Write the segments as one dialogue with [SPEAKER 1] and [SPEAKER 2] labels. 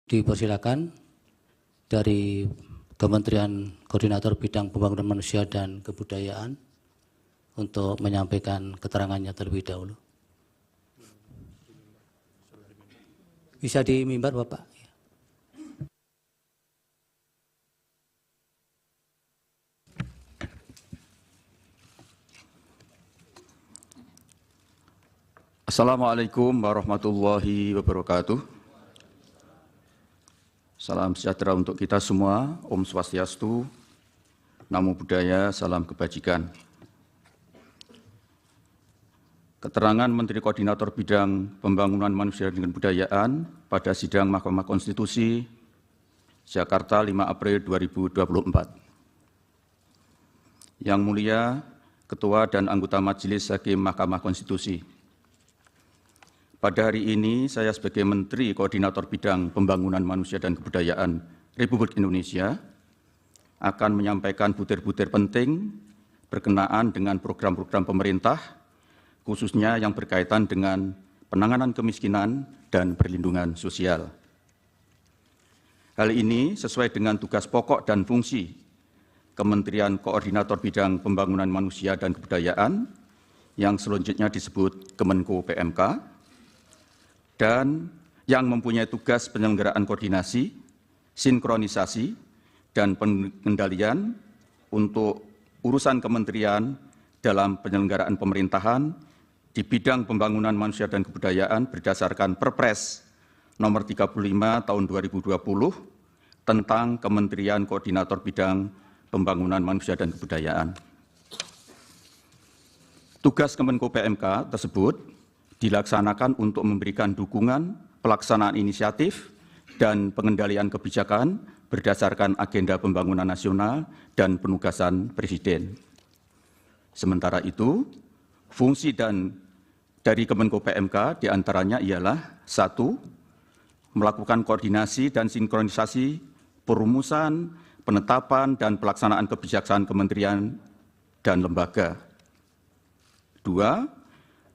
[SPEAKER 1] Dipersilakan dari Kementerian Koordinator Bidang Pembangunan Manusia dan Kebudayaan untuk menyampaikan keterangannya terlebih dahulu. Bisa di mimbar, Bapak?
[SPEAKER 2] Assalamualaikum warahmatullahi wabarakatuh. Salam sejahtera untuk kita semua. Om Swastiastu, Namo Buddhaya, salam kebajikan. Keterangan Menteri Koordinator Bidang Pembangunan Manusia dan Kebudayaan pada sidang Mahkamah Konstitusi Jakarta 5 April 2024. Yang mulia Ketua dan anggota Majelis Hakim Mahkamah Konstitusi. Pada hari ini saya sebagai Menteri Koordinator Bidang Pembangunan Manusia dan Kebudayaan Republik Indonesia akan menyampaikan butir-butir penting berkenaan dengan program-program pemerintah, khususnya yang berkaitan dengan penanganan kemiskinan dan perlindungan sosial. Hal ini sesuai dengan tugas pokok dan fungsi Kementerian Koordinator Bidang Pembangunan Manusia dan Kebudayaan yang selanjutnya disebut Kemenko PMK dan yang mempunyai tugas penyelenggaraan koordinasi, sinkronisasi, dan pengendalian untuk urusan kementerian dalam penyelenggaraan pemerintahan di bidang pembangunan manusia dan kebudayaan berdasarkan Perpres nomor 35 tahun 2020 tentang Kementerian Koordinator Bidang Pembangunan Manusia dan Kebudayaan. Tugas Kemenko PMK tersebut dilaksanakan untuk memberikan dukungan pelaksanaan inisiatif dan pengendalian kebijakan berdasarkan agenda pembangunan nasional dan penugasan Presiden. Sementara itu, fungsi dari Kemenko PMK diantaranya ialah 1. Melakukan koordinasi dan sinkronisasi perumusan, penetapan, dan pelaksanaan kebijakan kementerian dan lembaga. 2.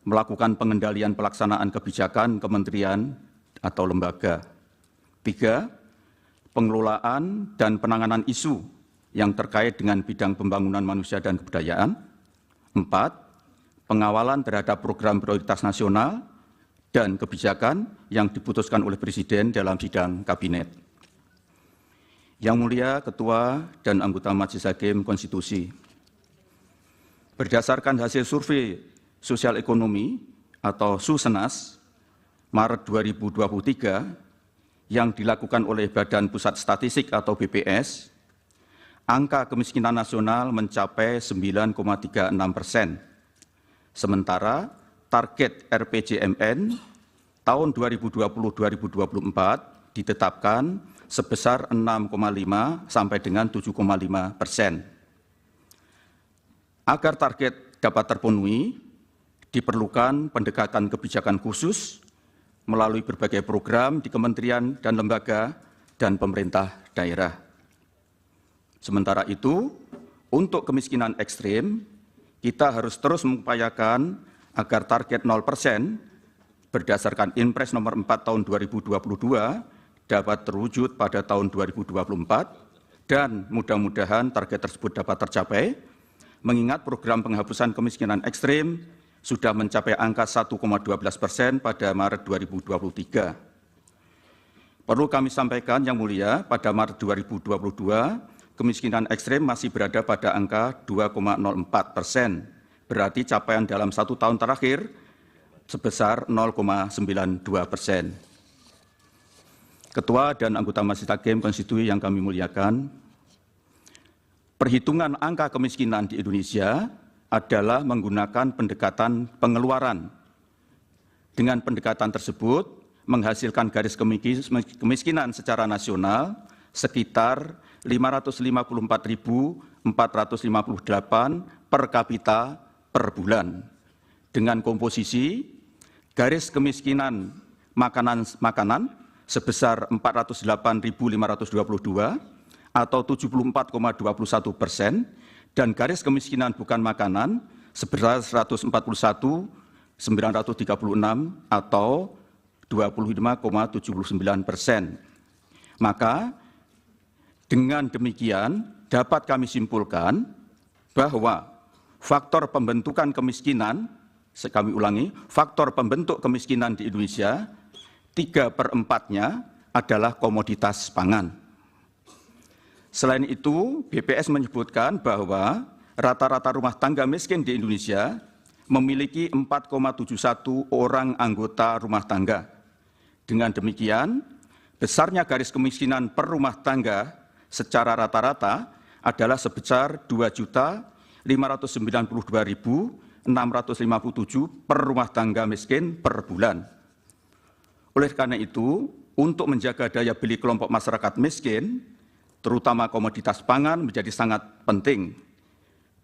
[SPEAKER 2] Melakukan pengendalian pelaksanaan kebijakan kementerian atau lembaga. 3. Pengelolaan dan penanganan isu yang terkait dengan bidang pembangunan manusia dan kebudayaan. 4. Pengawalan terhadap program prioritas nasional dan kebijakan yang diputuskan oleh Presiden dalam sidang kabinet. Yang mulia Ketua dan anggota Majelis Hakim Konstitusi, berdasarkan hasil survei sosial ekonomi atau Susenas Maret 2023 yang dilakukan oleh Badan Pusat Statistik atau BPS, angka kemiskinan nasional mencapai 9,36%. Sementara target RPJMN tahun 2020-2024 ditetapkan sebesar 6,5 sampai dengan 7,5%. Agar target dapat terpenuhi, diperlukan pendekatan kebijakan khusus melalui berbagai program di kementerian dan lembaga dan pemerintah daerah. Sementara itu, untuk kemiskinan ekstrim, kita harus terus mengupayakan agar target 0% berdasarkan Inpres nomor 4 tahun 2022 dapat terwujud pada tahun 2024 dan mudah-mudahan target tersebut dapat tercapai, mengingat program penghapusan kemiskinan ekstrim sudah mencapai angka 1,12% pada Maret 2023. Perlu kami sampaikan yang mulia, pada Maret 2022, kemiskinan ekstrim masih berada pada angka 2,04%, berarti capaian dalam 1 tahun terakhir sebesar 0,92%. Ketua dan anggota Majelis Hakim Konstitusi yang kami muliakan, perhitungan angka kemiskinan di Indonesia adalah menggunakan pendekatan pengeluaran. Dengan pendekatan tersebut, menghasilkan garis kemiskinan secara nasional sekitar 554.458 per kapita per bulan, dengan komposisi garis kemiskinan makanan sebesar 408.522 atau 74,21%, dan garis kemiskinan bukan makanan sebesar 141.936 atau 25,79%. Maka dengan demikian dapat kami simpulkan bahwa faktor pembentukan kemiskinan, kami ulangi, faktor pembentuk kemiskinan di Indonesia 3/4-nya adalah komoditas pangan. Selain itu, BPS menyebutkan bahwa rata-rata rumah tangga miskin di Indonesia memiliki 4,71 orang anggota rumah tangga. Dengan demikian, besarnya garis kemiskinan per rumah tangga secara rata-rata adalah sebesar 2.592.657 per rumah tangga miskin per bulan. Oleh karena itu, untuk menjaga daya beli kelompok masyarakat miskin, terutama komoditas pangan menjadi sangat penting.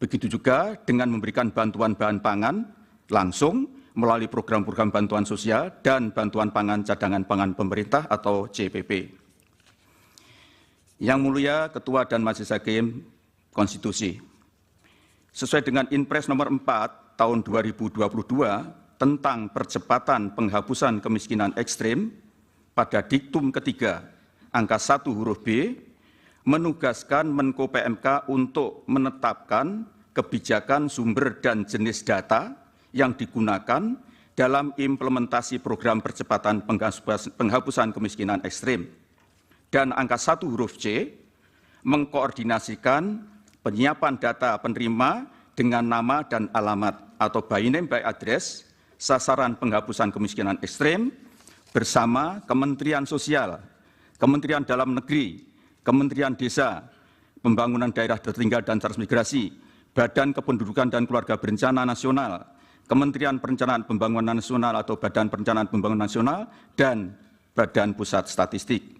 [SPEAKER 2] Begitu juga dengan memberikan bantuan bahan pangan langsung melalui program-program bantuan sosial dan bantuan pangan cadangan pangan pemerintah atau CPP. Yang Mulia Ketua dan Majelis Hakim Konstitusi, sesuai dengan Inpres nomor 4 tahun 2022 tentang percepatan penghapusan kemiskinan ekstrim, pada diktum ketiga angka 1 huruf B menugaskan Menko PMK untuk menetapkan kebijakan sumber dan jenis data yang digunakan dalam implementasi program percepatan penghapusan kemiskinan ekstrim. Dan angka 1 huruf C mengkoordinasikan penyiapan data penerima dengan nama dan alamat atau by name by address sasaran penghapusan kemiskinan ekstrim bersama Kementerian Sosial, Kementerian Dalam Negeri, Kementerian Desa, Pembangunan Daerah Tertinggal dan Transmigrasi, Badan Kependudukan dan Keluarga Berencana Nasional, Kementerian Perencanaan Pembangunan Nasional atau Badan Perencanaan Pembangunan Nasional, dan Badan Pusat Statistik.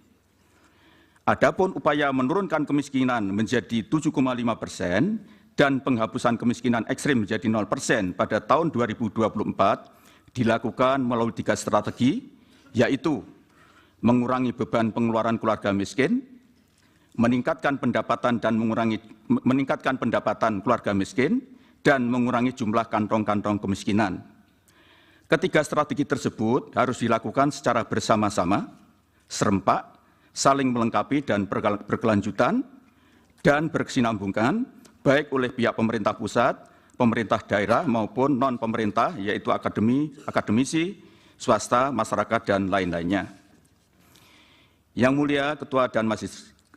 [SPEAKER 2] Adapun upaya menurunkan kemiskinan menjadi 7,5% dan penghapusan kemiskinan ekstrim menjadi 0% pada tahun 2024 dilakukan melalui 3 strategi, yaitu mengurangi beban pengeluaran keluarga miskin, meningkatkan pendapatan keluarga miskin, dan mengurangi jumlah kantong-kantong kemiskinan. Ketiga strategi tersebut harus dilakukan secara bersama-sama, serempak, saling melengkapi dan berkelanjutan, dan berkesinambungan, baik oleh pihak pemerintah pusat, pemerintah daerah maupun non-pemerintah, yaitu akademisi, swasta, masyarakat, dan lain-lainnya. Yang Mulia Ketua dan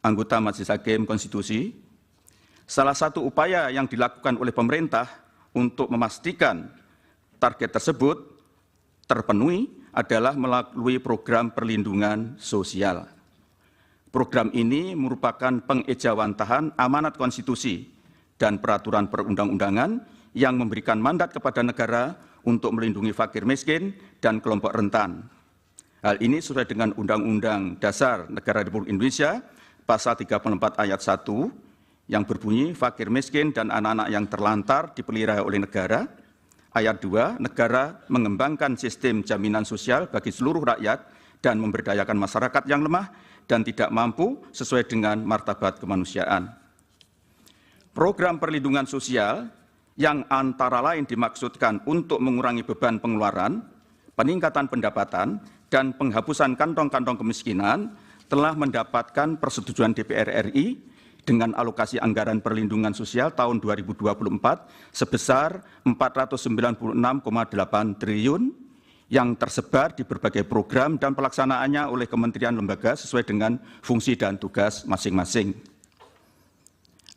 [SPEAKER 2] Anggota Majelis Hakim Konstitusi, salah satu upaya yang dilakukan oleh pemerintah untuk memastikan target tersebut terpenuhi adalah melalui program perlindungan sosial. Program ini merupakan pengejawantahan amanat konstitusi dan peraturan perundang-undangan yang memberikan mandat kepada negara untuk melindungi fakir miskin dan kelompok rentan. Hal ini sesuai dengan Undang-Undang Dasar Negara Republik Indonesia pasal 34 ayat 1 yang berbunyi fakir miskin dan anak-anak yang terlantar dipelihara oleh negara. Ayat 2, negara mengembangkan sistem jaminan sosial bagi seluruh rakyat dan memberdayakan masyarakat yang lemah dan tidak mampu sesuai dengan martabat kemanusiaan. Program perlindungan sosial yang antara lain dimaksudkan untuk mengurangi beban pengeluaran, peningkatan pendapatan, dan penghapusan kantong-kantong kemiskinan telah mendapatkan persetujuan DPR RI dengan alokasi anggaran perlindungan sosial tahun 2024 sebesar 496,8 triliun yang tersebar di berbagai program dan pelaksanaannya oleh kementerian lembaga sesuai dengan fungsi dan tugas masing-masing.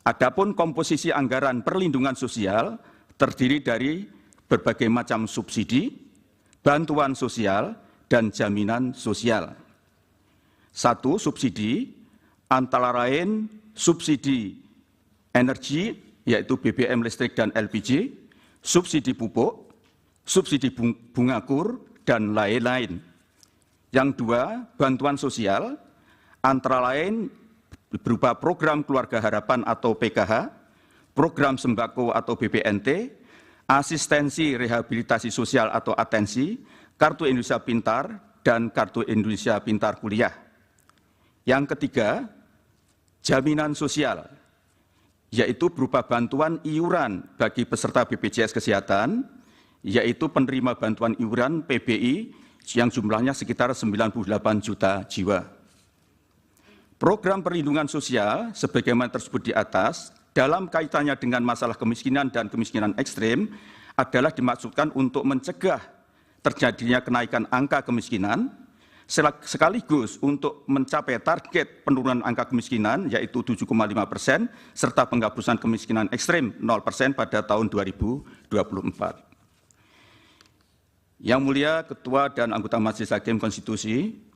[SPEAKER 2] Adapun komposisi anggaran perlindungan sosial terdiri dari berbagai macam subsidi, bantuan sosial, dan jaminan sosial. 1. Subsidi antara lain subsidi energi, yaitu BBM listrik dan LPG, subsidi pupuk, subsidi bunga kur, dan lain-lain. Yang 2, bantuan sosial antara lain berupa program Keluarga Harapan atau PKH, program sembako atau BPNT, asistensi rehabilitasi sosial atau atensi, Kartu Indonesia Pintar, dan Kartu Indonesia Pintar Kuliah. Yang ketiga, jaminan sosial, yaitu berupa bantuan iuran bagi peserta BPJS Kesehatan, yaitu penerima bantuan iuran PBI yang jumlahnya sekitar 98 juta jiwa. Program perlindungan sosial sebagaimana tersebut di atas dalam kaitannya dengan masalah kemiskinan dan kemiskinan ekstrem adalah dimaksudkan untuk mencegah terjadinya kenaikan angka kemiskinan sekaligus untuk mencapai target penurunan angka kemiskinan yaitu 7,5% serta penghapusan kemiskinan ekstrem 0% pada tahun 2024. Yang mulia Ketua dan anggota Majelis Hakim Konstitusi,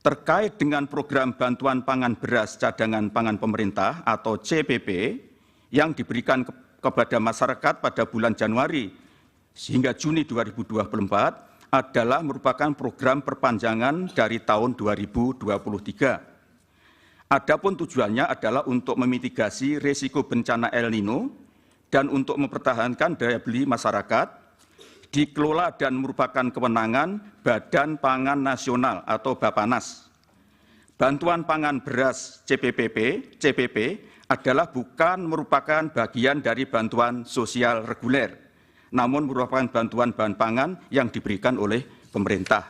[SPEAKER 2] terkait dengan program bantuan pangan beras cadangan pangan pemerintah atau CPP yang diberikan kepada masyarakat pada bulan Januari hingga Juni 2024 adalah merupakan program perpanjangan dari tahun 2023. Adapun tujuannya adalah untuk memitigasi risiko bencana El Nino dan untuk mempertahankan daya beli masyarakat, dikelola dan merupakan kewenangan Badan Pangan Nasional atau Bapanas. Bantuan pangan beras CPP adalah bukan merupakan bagian dari bantuan sosial reguler, namun merupakan bantuan bahan pangan yang diberikan oleh pemerintah.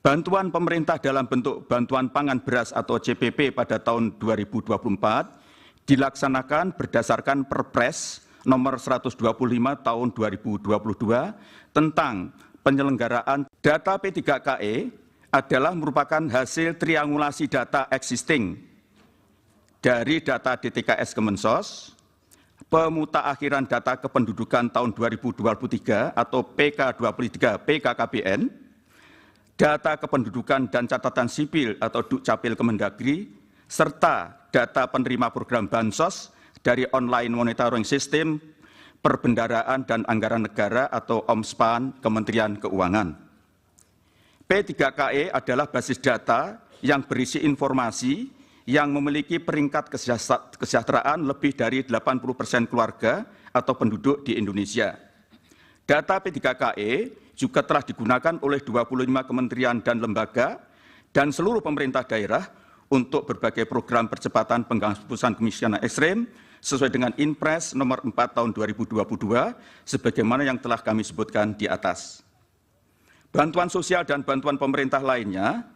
[SPEAKER 2] Bantuan pemerintah dalam bentuk bantuan pangan beras atau CPP pada tahun 2024 dilaksanakan berdasarkan Perpres nomor 125 tahun 2022 tentang penyelenggaraan data P3KE adalah merupakan hasil triangulasi data existing dari data DTKS Kemensos, pemutakhiran data kependudukan tahun 2023 atau PK23 PKKBN, data kependudukan dan catatan sipil atau Dukcapil Kemendagri, serta data penerima program Bansos dari online monitoring sistem perbendaraan dan anggaran negara atau OMSPAN Kementerian Keuangan. P3KE adalah basis data yang berisi informasi yang memiliki peringkat kesejahteraan lebih dari 80% keluarga atau penduduk di Indonesia. Data P3KE juga telah digunakan oleh 25 kementerian dan lembaga dan seluruh pemerintah daerah untuk berbagai program percepatan penghapusan kemiskinan ekstrem sesuai dengan Inpres nomor 4 tahun 2022 sebagaimana yang telah kami sebutkan di atas. Bantuan sosial dan bantuan pemerintah lainnya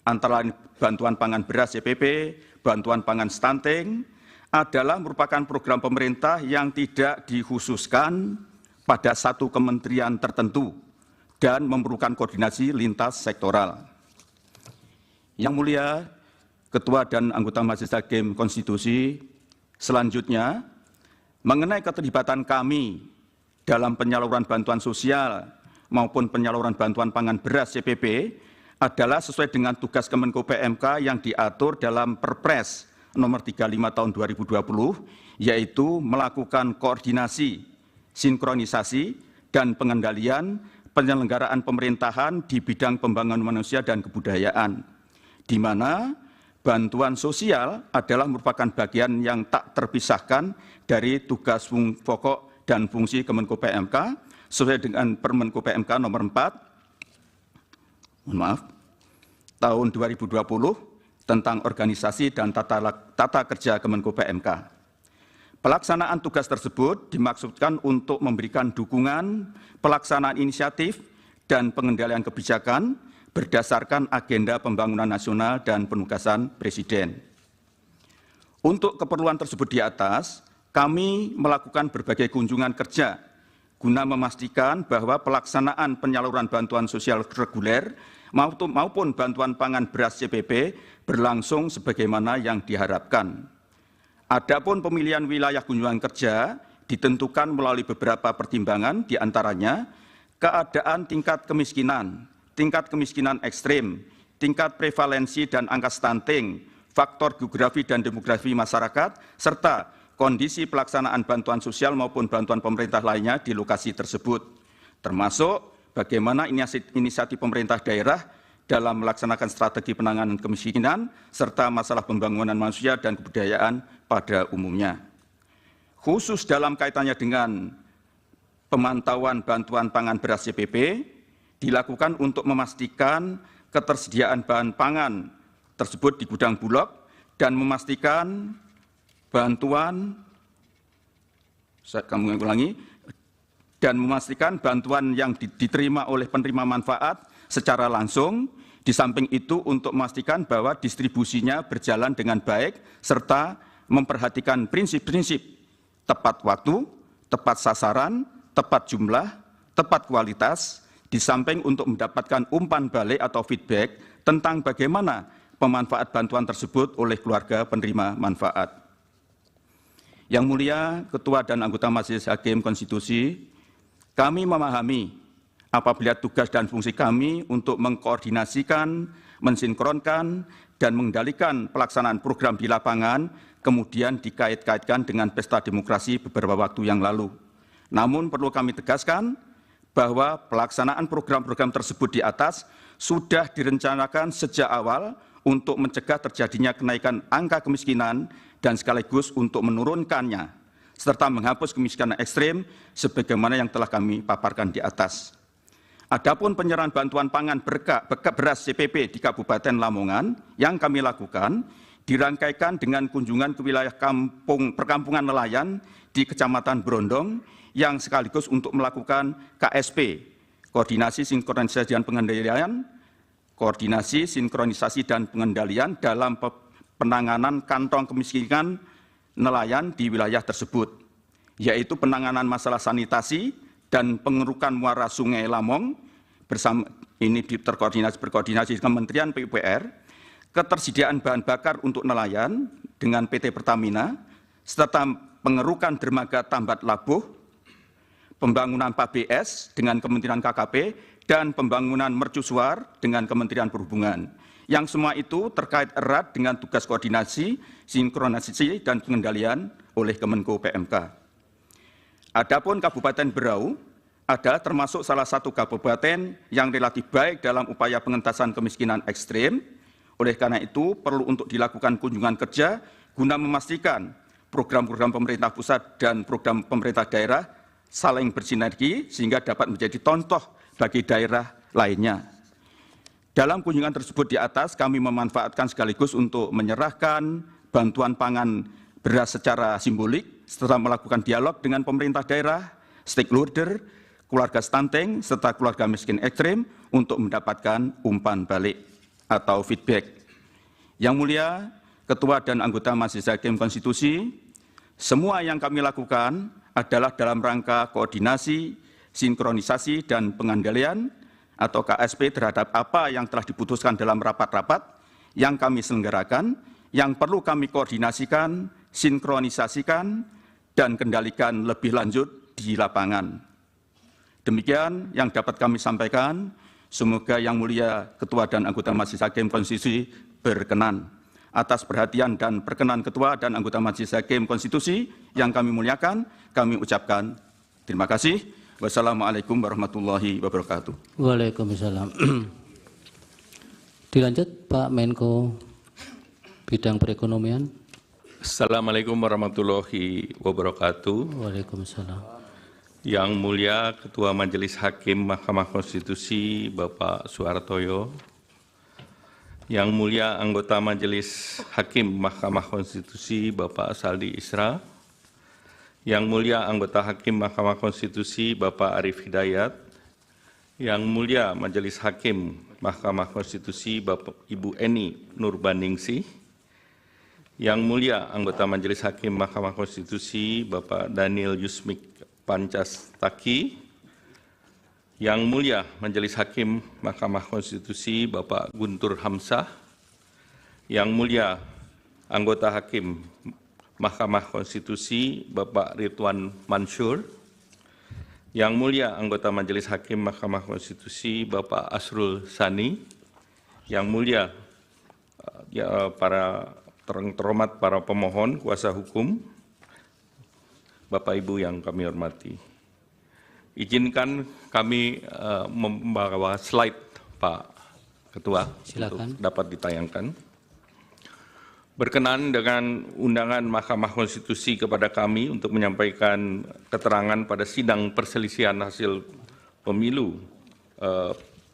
[SPEAKER 2] antara lain bantuan pangan beras CPP, bantuan pangan stunting adalah merupakan program pemerintah yang tidak dikhususkan pada satu kementerian tertentu dan memerlukan koordinasi lintas sektoral. Yang mulia Ketua dan anggota Majelis Hakim Konstitusi, selanjutnya mengenai keterlibatan kami dalam penyaluran bantuan sosial maupun penyaluran bantuan pangan beras CPP adalah sesuai dengan tugas Kemenko PMK yang diatur dalam Perpres nomor 35 tahun 2020, yaitu melakukan koordinasi, sinkronisasi, dan pengendalian penyelenggaraan pemerintahan di bidang pembangunan manusia dan kebudayaan, di mana bantuan sosial adalah merupakan bagian yang tak terpisahkan dari tugas pokok dan fungsi Kemenko PMK sesuai dengan Permenko PMK nomor 4 tahun 2020 tentang organisasi dan tata kerja Kemenko PMK. Pelaksanaan tugas tersebut dimaksudkan untuk memberikan dukungan pelaksanaan inisiatif dan pengendalian kebijakan berdasarkan agenda pembangunan nasional dan penugasan Presiden. Untuk keperluan tersebut di atas, kami melakukan berbagai kunjungan kerja guna memastikan bahwa pelaksanaan penyaluran bantuan sosial reguler maupun bantuan pangan beras CPP berlangsung sebagaimana yang diharapkan. Adapun pemilihan wilayah kunjungan kerja ditentukan melalui beberapa pertimbangan, di antaranya keadaan tingkat kemiskinan ekstrem, tingkat prevalensi dan angka stunting, faktor geografi dan demografi masyarakat, serta kondisi pelaksanaan bantuan sosial maupun bantuan pemerintah lainnya di lokasi tersebut, termasuk bagaimana inisiatif pemerintah daerah dalam melaksanakan strategi penanganan kemiskinan, serta masalah pembangunan manusia dan kebudayaan pada umumnya. Khusus dalam kaitannya dengan pemantauan bantuan pangan beras CPP, dilakukan untuk memastikan ketersediaan bahan pangan tersebut di gudang Bulog dan memastikan bantuan yang diterima oleh penerima manfaat secara langsung Di samping itu untuk memastikan bahwa distribusinya berjalan dengan baik serta memperhatikan prinsip-prinsip tepat waktu, tepat sasaran, tepat jumlah, tepat kualitas, di samping untuk mendapatkan umpan balik atau feedback tentang bagaimana pemanfaat bantuan tersebut oleh keluarga penerima manfaat. Yang mulia Ketua dan anggota Majelis Hakim Konstitusi, kami memahami apabila tugas dan fungsi kami untuk mengkoordinasikan, mensinkronkan, dan mengendalikan pelaksanaan program di lapangan kemudian dikait-kaitkan dengan pesta demokrasi beberapa waktu yang lalu. Namun perlu kami tegaskan bahwa pelaksanaan program-program tersebut di atas sudah direncanakan sejak awal untuk mencegah terjadinya kenaikan angka kemiskinan dan sekaligus untuk menurunkannya, serta menghapus kemiskinan ekstrem sebagaimana yang telah kami paparkan di atas. Adapun penyerahan bantuan pangan beras CPP di Kabupaten Lamongan yang kami lakukan dirangkaikan dengan kunjungan ke wilayah perkampungan nelayan di Kecamatan Brondong yang sekaligus untuk melakukan KSP, Koordinasi Sinkronisasi dan Pengendalian, Koordinasi Sinkronisasi dan Pengendalian dalam penanganan kantong kemiskinan nelayan di wilayah tersebut, yaitu penanganan masalah sanitasi dan pengerukan muara Sungai Lamong bersama ini berkoordinasi dengan Kementerian PUPR, ketersediaan bahan bakar untuk nelayan dengan PT Pertamina, serta pengerukan dermaga Tambat Labuh, pembangunan PABS dengan Kementerian KKP, dan pembangunan mercusuar dengan Kementerian Perhubungan. Yang semua itu terkait erat dengan tugas koordinasi, sinkronisasi, dan pengendalian oleh Kemenko PMK. Adapun Kabupaten Berau adalah termasuk salah satu kabupaten yang relatif baik dalam upaya pengentasan kemiskinan ekstrem. Oleh karena itu, perlu untuk dilakukan kunjungan kerja guna memastikan program-program pemerintah pusat dan program pemerintah daerah saling bersinergi sehingga dapat menjadi contoh bagi daerah lainnya. Dalam kunjungan tersebut di atas, kami memanfaatkan sekaligus untuk menyerahkan bantuan pangan beras secara simbolik, serta melakukan dialog dengan pemerintah daerah, stakeholder, keluarga stunting, serta keluarga miskin ekstrem untuk mendapatkan umpan balik atau feedback. Yang mulia, Ketua dan anggota Majelis Hakim Konstitusi, semua yang kami lakukan adalah dalam rangka koordinasi, sinkronisasi, dan pengendalian atau KSP terhadap apa yang telah diputuskan dalam rapat-rapat yang kami selenggarakan, yang perlu kami koordinasikan, sinkronisasikan, dan kendalikan lebih lanjut di lapangan. Demikian yang dapat kami sampaikan. Semoga Yang Mulia Ketua dan anggota Majelis Hakim Konstitusi berkenan. Atas perhatian dan perkenan Ketua dan anggota Majelis Hakim Konstitusi yang kami muliakan, kami ucapkan terima kasih. Wassalamualaikum warahmatullahi wabarakatuh.
[SPEAKER 1] Waalaikumsalam. Dilanjut Pak Menko Bidang Perekonomian.
[SPEAKER 3] Assalamualaikum warahmatullahi wabarakatuh.
[SPEAKER 1] Waalaikumsalam.
[SPEAKER 3] Yang mulia Ketua Majelis Hakim Mahkamah Konstitusi Bapak Suhartoyo, yang mulia anggota Majelis Hakim Mahkamah Konstitusi Bapak Saldi Isra, yang mulia anggota Hakim Mahkamah Konstitusi Bapak Arif Hidayat, yang mulia Majelis Hakim Mahkamah Konstitusi Bapak Ibu Eni Nurbaningsih, yang mulia anggota Majelis Hakim Mahkamah Konstitusi Bapak Daniel Yusmik Pancastaki, yang mulia Majelis Hakim Mahkamah Konstitusi Bapak Guntur Hamzah, yang mulia anggota Hakim Mahkamah Konstitusi Bapak Ridwan Mansur, yang mulia anggota Majelis Hakim Mahkamah Konstitusi Bapak Asrul Sani, yang mulia para terhormat para pemohon kuasa hukum, Bapak Ibu yang kami hormati. Izinkan kami membawa slide Pak Ketua.
[SPEAKER 1] Silakan.
[SPEAKER 3] Untuk dapat ditayangkan. Berkenan dengan undangan Mahkamah Konstitusi kepada kami untuk menyampaikan keterangan pada sidang perselisihan hasil pemilu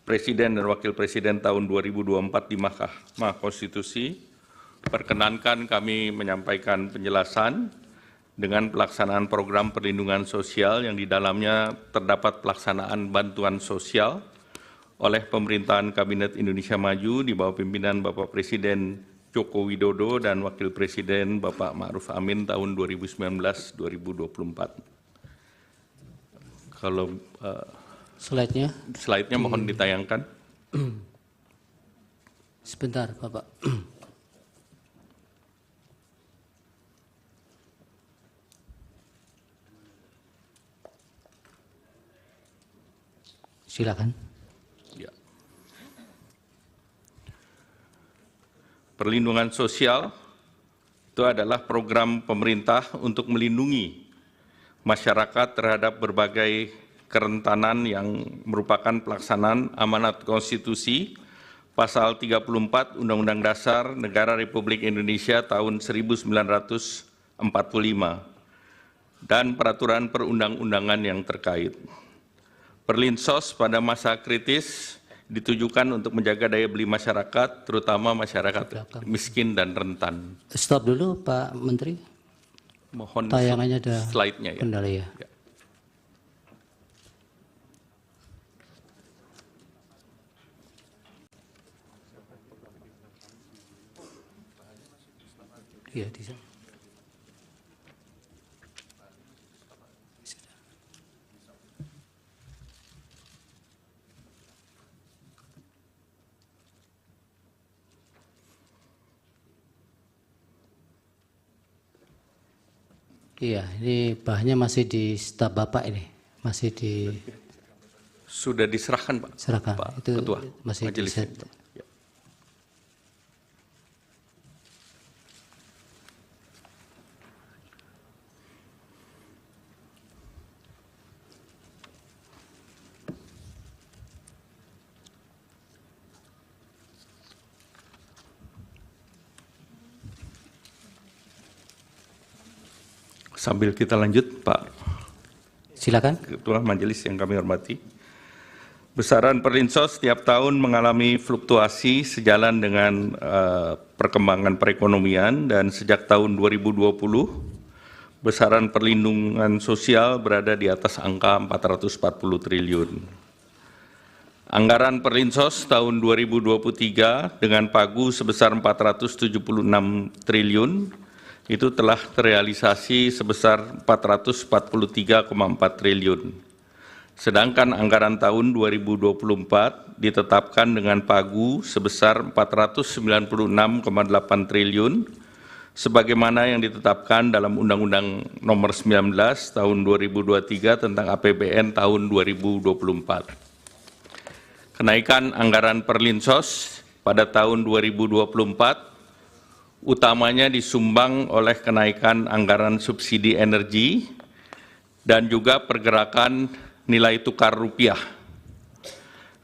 [SPEAKER 3] Presiden dan Wakil Presiden tahun 2024 di Mahkamah Konstitusi. Perkenankan kami menyampaikan penjelasan dengan pelaksanaan program perlindungan sosial yang di dalamnya terdapat pelaksanaan bantuan sosial oleh pemerintahan Kabinet Indonesia Maju di bawah pimpinan Bapak Presiden Joko Widodo dan Wakil Presiden Bapak Ma'ruf Amin tahun 2019-2024. Kalau slide-nya mohon ditayangkan.
[SPEAKER 1] Sebentar, Bapak. Silakan.
[SPEAKER 3] Ya. Perlindungan sosial itu adalah program pemerintah untuk melindungi masyarakat terhadap berbagai kerentanan yang merupakan pelaksanaan amanat konstitusi Pasal 34 Undang-Undang Dasar Negara Republik Indonesia tahun 1945 dan peraturan perundang-undangan yang terkait. Perlinsos pada masa kritis ditujukan untuk menjaga daya beli masyarakat, terutama masyarakat miskin dan rentan.
[SPEAKER 1] Stop dulu, Pak Menteri.
[SPEAKER 3] Mohon
[SPEAKER 1] Tayangannya ada
[SPEAKER 3] slide-nya ya.
[SPEAKER 1] kendala ya.
[SPEAKER 3] Ya.
[SPEAKER 1] Iya, di sana. Iya, ini bahannya masih di staf Bapak ini, masih
[SPEAKER 3] Sudah diserahkan Pak.
[SPEAKER 1] diserahkan.
[SPEAKER 3] Pak
[SPEAKER 1] Itu
[SPEAKER 3] Ketua
[SPEAKER 1] masih di
[SPEAKER 3] Majelis.
[SPEAKER 1] set.
[SPEAKER 3] Ya. Sambil kita lanjut, Pak
[SPEAKER 1] Silakan.
[SPEAKER 3] Ketua Majelis yang kami hormati. Besaran perlinsos setiap tahun mengalami fluktuasi sejalan dengan perkembangan perekonomian dan sejak tahun 2020 besaran perlindungan sosial berada di atas angka 440 triliun. Anggaran perlinsos tahun 2023 dengan pagu sebesar 476 triliun itu telah terrealisasi sebesar 443,4 triliun. Sedangkan anggaran tahun 2024 ditetapkan dengan pagu sebesar 496,8 triliun, sebagaimana yang ditetapkan dalam Undang-Undang Nomor 19 Tahun 2023 tentang APBN tahun 2024. Kenaikan anggaran perlinsos pada tahun 2024 utamanya disumbang oleh kenaikan anggaran subsidi energi dan juga pergerakan nilai tukar rupiah.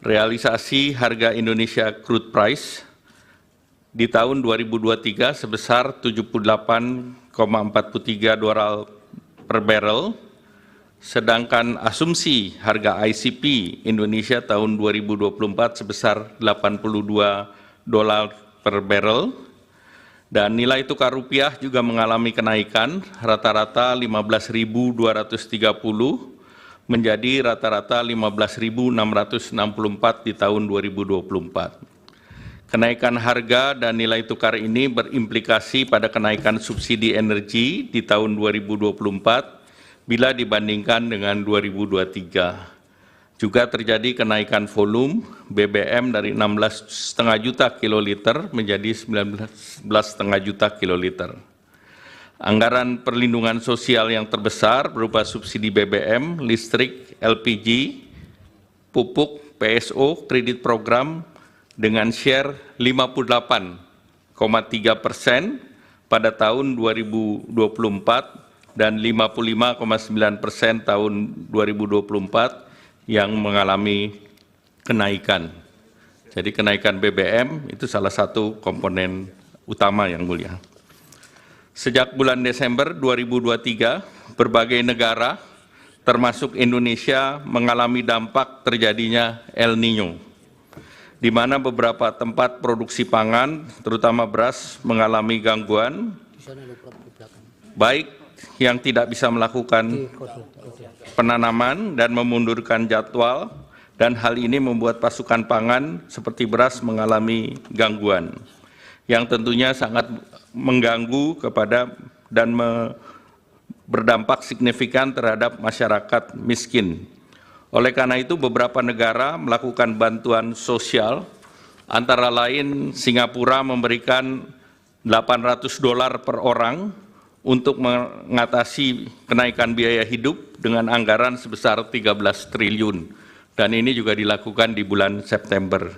[SPEAKER 3] Realisasi harga Indonesia crude price di tahun 2023 sebesar 78,43 dolar per barrel, sedangkan asumsi harga ICP Indonesia tahun 2024 sebesar 82 dolar per barrel, dan nilai tukar rupiah juga mengalami kenaikan rata-rata 15.230 menjadi rata-rata 15.664 di tahun 2024. Kenaikan harga dan nilai tukar ini berimplikasi pada kenaikan subsidi energi di tahun 2024 bila dibandingkan dengan 2023. Juga terjadi kenaikan volume BBM dari 16,5 juta kiloliter menjadi 19,5 juta kiloliter. Anggaran perlindungan sosial yang terbesar berupa subsidi BBM, listrik, LPG, pupuk, PSO, kredit program dengan share 58,3% pada tahun 2024 dan 55,9% tahun 2024 yang mengalami kenaikan. Jadi kenaikan BBM itu salah satu komponen utama yang mulia. Sejak bulan Desember 2023, berbagai negara termasuk Indonesia mengalami dampak terjadinya El Niño, di mana beberapa tempat produksi pangan, terutama beras, mengalami gangguan, baik yang tidak bisa melakukan penanaman dan memundurkan jadwal dan hal ini membuat pasokan pangan seperti beras mengalami gangguan yang tentunya sangat mengganggu kepada dan berdampak signifikan terhadap masyarakat miskin. Oleh karena itu, beberapa negara melakukan bantuan sosial, antara lain Singapura memberikan $800 per orang untuk mengatasi kenaikan biaya hidup dengan anggaran sebesar 13 triliun. Dan ini juga dilakukan di bulan September.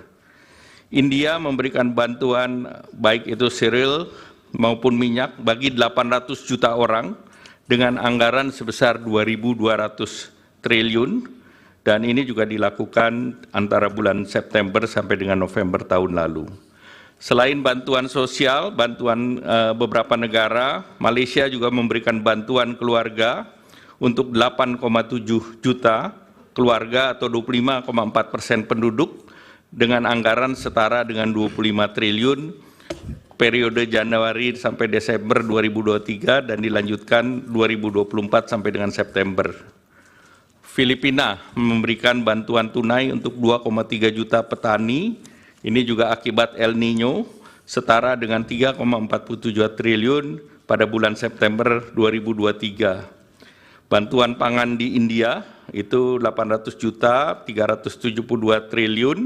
[SPEAKER 3] India memberikan bantuan baik itu cereal maupun minyak bagi 800 juta orang dengan anggaran sebesar 2.200 triliun dan ini juga dilakukan antara bulan September sampai dengan November tahun lalu. Selain bantuan sosial, bantuan beberapa negara, Malaysia juga memberikan bantuan keluarga untuk 8,7 juta keluarga atau 25,4% penduduk dengan anggaran setara dengan 25 triliun periode Januari sampai Desember 2023 dan dilanjutkan 2024 sampai dengan September. Filipina memberikan bantuan tunai untuk 2,3 juta petani, ini juga akibat El Nino, setara dengan 3,47 triliun pada bulan September 2023. Bantuan pangan di India itu 800 juta, 372 triliun,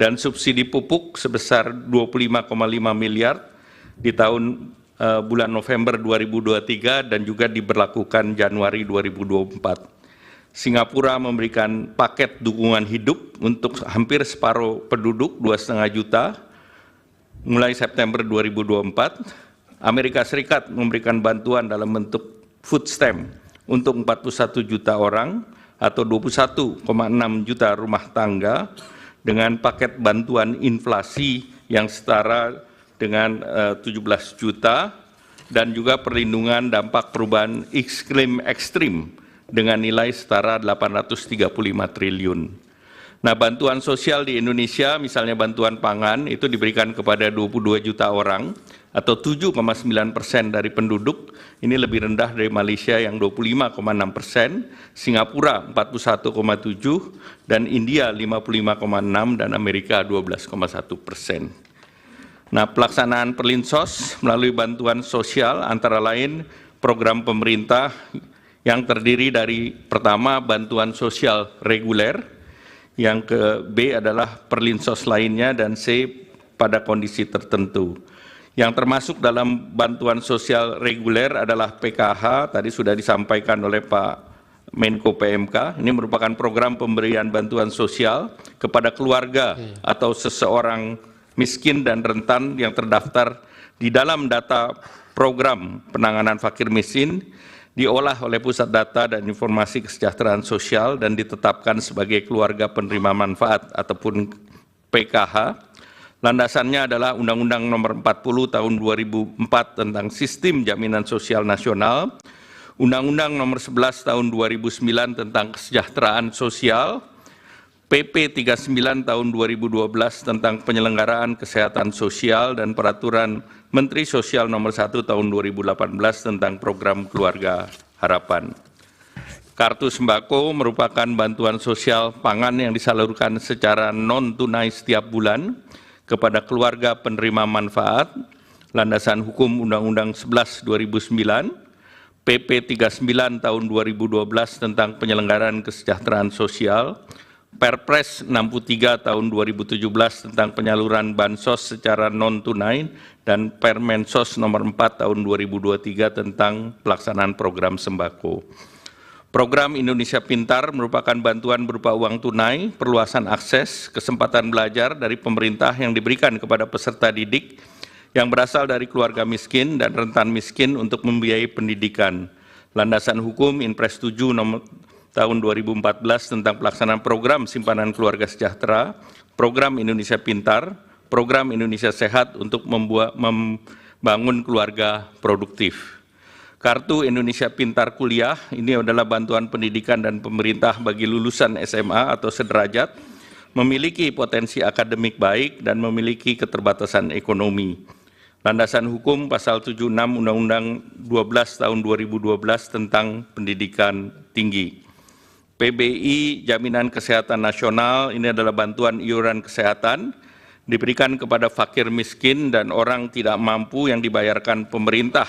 [SPEAKER 3] dan subsidi pupuk sebesar 25,5 miliar di tahun bulan November 2023 dan juga diberlakukan Januari 2024. Singapura memberikan paket dukungan hidup untuk hampir separuh penduduk 2,5 juta mulai September 2024. Amerika Serikat memberikan bantuan dalam bentuk food stamp untuk 41 juta orang atau 21,6 juta rumah tangga dengan paket bantuan inflasi yang setara dengan 17 juta dan juga perlindungan dampak perubahan iklim ekstrim dengan nilai setara 835 triliun. Nah, bantuan sosial di Indonesia, misalnya bantuan pangan, itu diberikan kepada 22 juta orang atau 7,9% dari penduduk. Ini lebih rendah dari Malaysia yang 25,6%, Singapura 41,7%, dan India 55,6% dan Amerika 12,1%. Nah, pelaksanaan Perlinsos melalui bantuan sosial antara lain program pemerintah yang terdiri dari pertama bantuan sosial reguler, yang ke B adalah Perlinsos lainnya, dan C pada kondisi tertentu. Yang termasuk dalam bantuan sosial reguler adalah PKH, tadi sudah disampaikan oleh Pak Menko PMK. Ini merupakan program pemberian bantuan sosial kepada keluarga atau seseorang miskin dan rentan yang terdaftar di dalam data program penanganan fakir miskin, diolah oleh Pusat Data dan Informasi Kesejahteraan Sosial dan ditetapkan sebagai keluarga penerima manfaat ataupun PKH. Landasannya adalah Undang-Undang Nomor 40 Tahun 2004 tentang Sistem Jaminan Sosial Nasional, Undang-Undang Nomor 11 Tahun 2009 tentang Kesejahteraan Sosial, PP 39 Tahun 2012 tentang Penyelenggaraan Kesehatan Sosial, dan Peraturan Menteri Sosial Nomor 1 Tahun 2018 tentang Program Keluarga Harapan. Kartu sembako merupakan bantuan sosial pangan yang disalurkan secara non-tunai setiap bulan kepada keluarga penerima manfaat, landasan hukum Undang-Undang 11 2009, PP 39 Tahun 2012 tentang Penyelenggaraan Kesejahteraan Sosial, Perpres 63 Tahun 2017 tentang penyaluran bansos secara non-tunai, dan Permensos Nomor 4 Tahun 2023 tentang pelaksanaan program sembako. Program Indonesia Pintar merupakan bantuan berupa uang tunai, perluasan akses, kesempatan belajar dari pemerintah yang diberikan kepada peserta didik yang berasal dari keluarga miskin dan rentan miskin untuk membiayai pendidikan. Landasan hukum Inpres 7 Nomor Tahun 2014 tentang pelaksanaan program simpanan keluarga sejahtera, program Indonesia Pintar, program Indonesia Sehat untuk membangun keluarga produktif. Kartu Indonesia Pintar Kuliah ini adalah bantuan pendidikan dan pemerintah bagi lulusan SMA atau sederajat, memiliki potensi akademik baik dan memiliki keterbatasan ekonomi. Landasan hukum pasal 76 Undang-Undang 12 tahun 2012 tentang pendidikan tinggi. PBI Jaminan Kesehatan Nasional, ini adalah bantuan iuran kesehatan, diberikan kepada fakir miskin dan orang tidak mampu yang dibayarkan pemerintah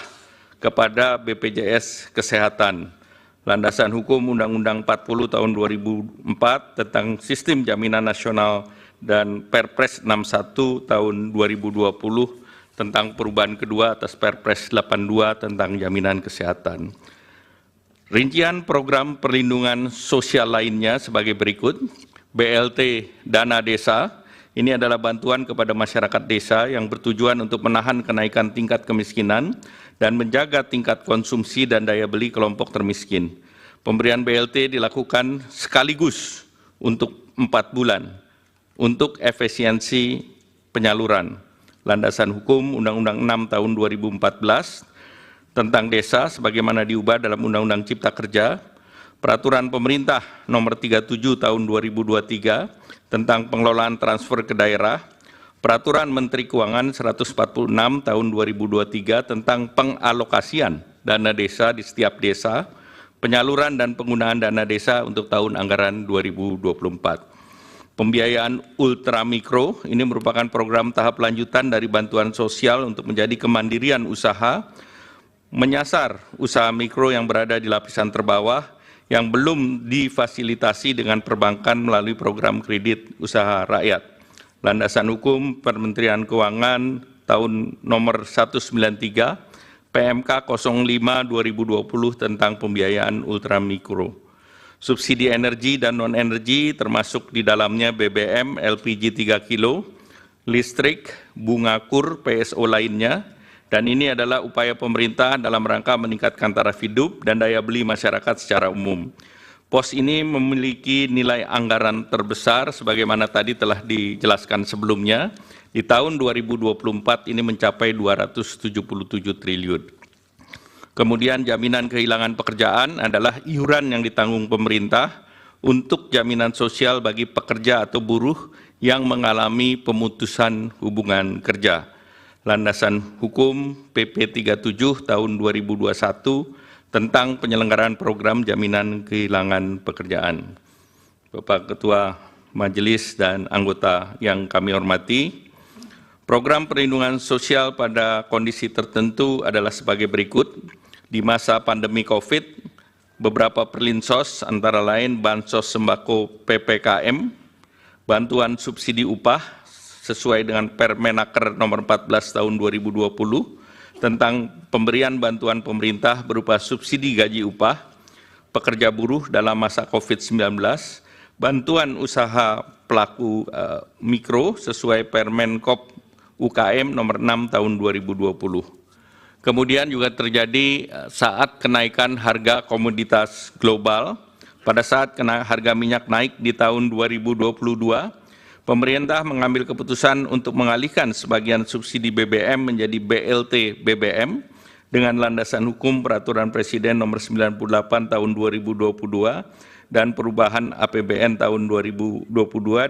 [SPEAKER 3] kepada BPJS Kesehatan. Landasan hukum Undang-Undang 40 tahun 2004 tentang Sistem Jaminan Nasional dan Perpres 61 tahun 2020 tentang perubahan kedua atas Perpres 82 tentang jaminan kesehatan. Rincian program perlindungan sosial lainnya sebagai berikut. BLT Dana Desa, ini adalah bantuan kepada masyarakat desa yang bertujuan untuk menahan kenaikan tingkat kemiskinan dan menjaga tingkat konsumsi dan daya beli kelompok termiskin. Pemberian BLT dilakukan sekaligus untuk 4 bulan untuk efisiensi penyaluran. Landasan hukum Undang-Undang 6 tahun 2014 tentang desa sebagaimana diubah dalam Undang-Undang Cipta Kerja, Peraturan Pemerintah Nomor 37 Tahun 2023 tentang pengelolaan transfer ke daerah, Peraturan Menteri Keuangan 146 Tahun 2023 tentang pengalokasian dana desa di setiap desa, penyaluran dan penggunaan dana desa untuk tahun anggaran 2024. Pembiayaan ultramikro ini merupakan program tahap lanjutan dari bantuan sosial untuk menjadi kemandirian usaha, menyasar usaha mikro yang berada di lapisan terbawah yang belum difasilitasi dengan perbankan melalui program kredit usaha rakyat. Landasan hukum Kementerian Keuangan tahun nomor 193 PMK 05 2020 tentang pembiayaan ultramikro. Subsidi energi dan non-energi termasuk di dalamnya BBM, LPG 3 kilo, listrik, bunga kur, PSO lainnya, dan ini adalah upaya pemerintah dalam rangka meningkatkan taraf hidup dan daya beli masyarakat secara umum. Pos ini memiliki nilai anggaran terbesar sebagaimana tadi telah dijelaskan sebelumnya. Di tahun 2024 ini mencapai 277 triliun. Kemudian jaminan kehilangan pekerjaan adalah iuran yang ditanggung pemerintah untuk jaminan sosial bagi pekerja atau buruh yang mengalami pemutusan hubungan kerja. Landasan hukum PP 37 tahun 2021 tentang penyelenggaraan program jaminan kehilangan pekerjaan. Bapak Ketua Majelis dan anggota yang kami hormati, program perlindungan sosial pada kondisi tertentu adalah sebagai berikut. Di masa pandemi COVID, beberapa perlinsos antara lain bansos sembako PPKM, bantuan subsidi upah, sesuai dengan Permenaker nomor 14 tahun 2020 tentang pemberian bantuan pemerintah berupa subsidi gaji upah, pekerja buruh dalam masa COVID-19, bantuan usaha pelaku mikro sesuai Permenkop UKM nomor 6 tahun 2020. Kemudian juga terjadi saat kenaikan harga komoditas global, pada saat harga minyak naik di tahun 2022, pemerintah mengambil keputusan untuk mengalihkan sebagian subsidi BBM menjadi BLT BBM dengan landasan hukum Peraturan Presiden Nomor 98 Tahun 2022 dan perubahan APBN tahun 2022,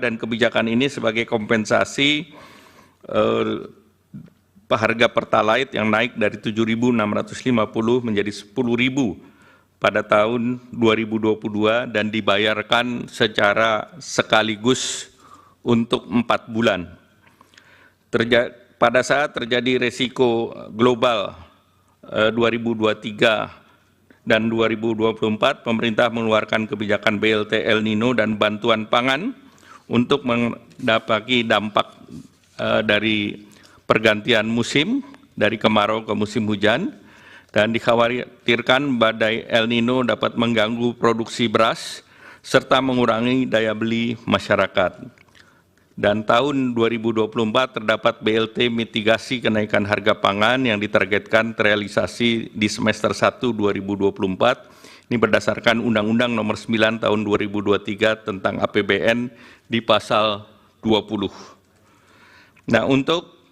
[SPEAKER 3] dan kebijakan ini sebagai kompensasi harga Pertalite yang naik dari 7.650 menjadi 10.000 pada tahun 2022 dan dibayarkan secara sekaligus untuk 4 bulan. Pada saat terjadi resiko global 2023 dan 2024, pemerintah mengeluarkan kebijakan BLT El Nino dan bantuan pangan untuk mendapati dampak dari pergantian musim dari kemarau ke musim hujan, dan dikhawatirkan badai El Nino dapat mengganggu produksi beras serta mengurangi daya beli masyarakat. Dan tahun 2024 terdapat BLT mitigasi kenaikan harga pangan yang ditargetkan terrealisasi di semester 1 2024. Ini berdasarkan Undang-Undang Nomor 9 Tahun 2023 tentang APBN di pasal 20. Nah, untuk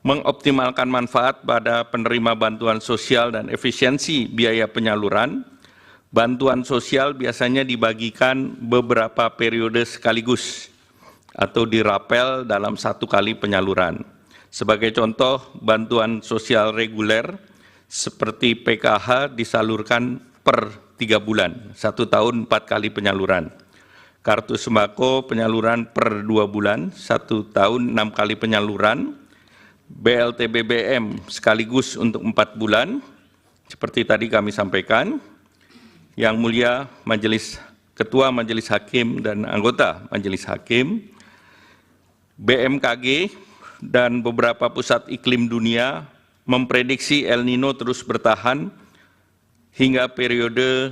[SPEAKER 3] mengoptimalkan manfaat pada penerima bantuan sosial dan efisiensi biaya penyaluran, bantuan sosial biasanya dibagikan beberapa periode sekaligus atau dirapel dalam satu kali penyaluran. Sebagai contoh, bantuan sosial reguler seperti PKH disalurkan per 3 bulan, 1 tahun 4 kali penyaluran. Kartu sembako penyaluran per 2 bulan, 1 tahun 6 kali penyaluran. BLT BBM sekaligus untuk 4 bulan, seperti tadi kami sampaikan. Yang Mulia Ketua Majelis Hakim dan anggota Majelis Hakim, BMKG dan beberapa pusat iklim dunia memprediksi El Nino terus bertahan hingga periode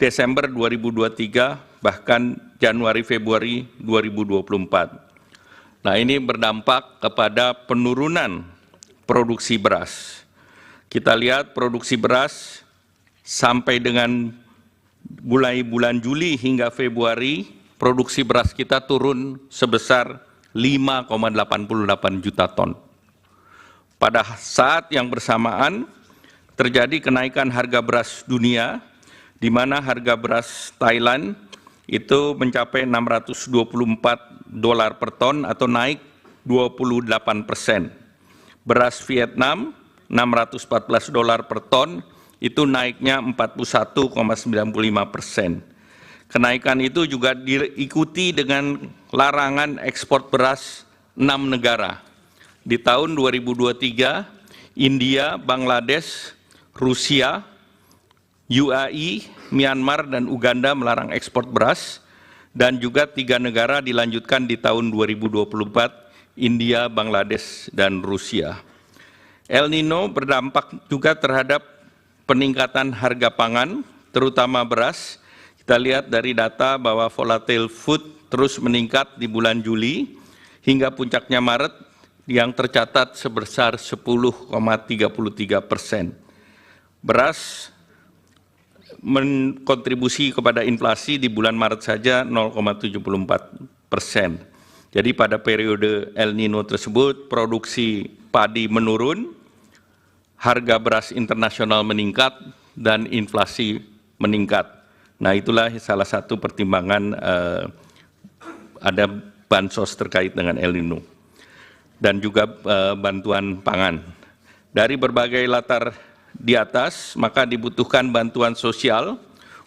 [SPEAKER 3] Desember 2023, bahkan Januari-Februari 2024. Nah, ini berdampak kepada penurunan produksi beras. Kita lihat produksi beras sampai dengan mulai bulan Juli hingga Februari, produksi beras kita turun sebesar 5,88 juta ton. Pada saat yang bersamaan, terjadi kenaikan harga beras dunia, di mana harga beras Thailand itu mencapai $624 per ton atau naik 28%. Beras Vietnam $614 per ton itu naiknya 41,95%. Kenaikan itu juga diikuti dengan larangan ekspor beras 6 negara. Di tahun 2023, India, Bangladesh, Rusia, UAE, Myanmar, dan Uganda melarang ekspor beras, dan juga 3 negara dilanjutkan di tahun 2024, India, Bangladesh, dan Rusia. El Nino berdampak juga terhadap peningkatan harga pangan, terutama beras. Kita lihat dari data bahwa volatile food terus meningkat di bulan Juli, hingga puncaknya Maret yang tercatat sebesar 10,33%. Beras menkontribusi kepada inflasi di bulan Maret saja 0,74%. Jadi pada periode El Nino tersebut produksi padi menurun, harga beras internasional meningkat, dan inflasi meningkat. Nah, itulah salah satu pertimbangan ada bansos terkait dengan El Nino dan juga bantuan pangan. Dari berbagai latar di atas, maka dibutuhkan bantuan sosial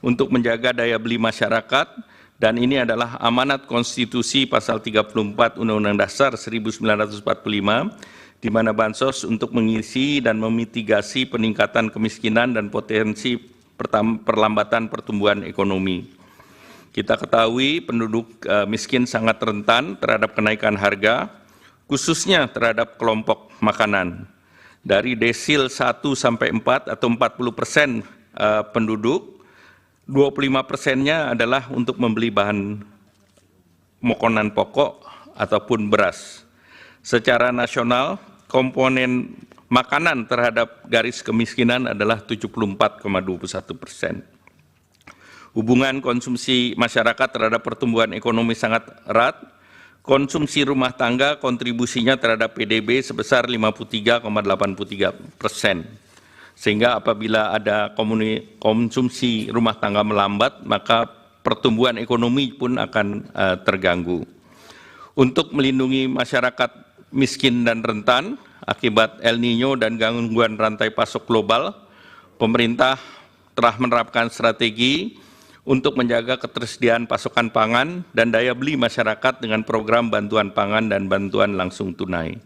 [SPEAKER 3] untuk menjaga daya beli masyarakat, dan ini adalah amanat konstitusi pasal 34 Undang-Undang Dasar 1945, di mana bansos untuk mengisi dan memitigasi peningkatan kemiskinan dan potensi perlambatan pertumbuhan ekonomi. Kita ketahui penduduk miskin sangat rentan terhadap kenaikan harga, khususnya terhadap kelompok makanan. Dari desil 1 sampai 4 atau 40% penduduk, 25%-nya adalah untuk membeli bahan makanan pokok ataupun beras. Secara nasional, komponen makanan terhadap garis kemiskinan adalah 74,21%. Hubungan konsumsi masyarakat terhadap pertumbuhan ekonomi sangat erat. Konsumsi rumah tangga kontribusinya terhadap PDB sebesar 53,83%. Sehingga apabila ada konsumsi rumah tangga melambat, maka pertumbuhan ekonomi pun akan terganggu. Untuk melindungi masyarakat miskin dan rentan akibat El Nino dan gangguan rantai pasok global, pemerintah telah menerapkan strategi untuk menjaga ketersediaan pasokan pangan dan daya beli masyarakat dengan program bantuan pangan dan bantuan langsung tunai.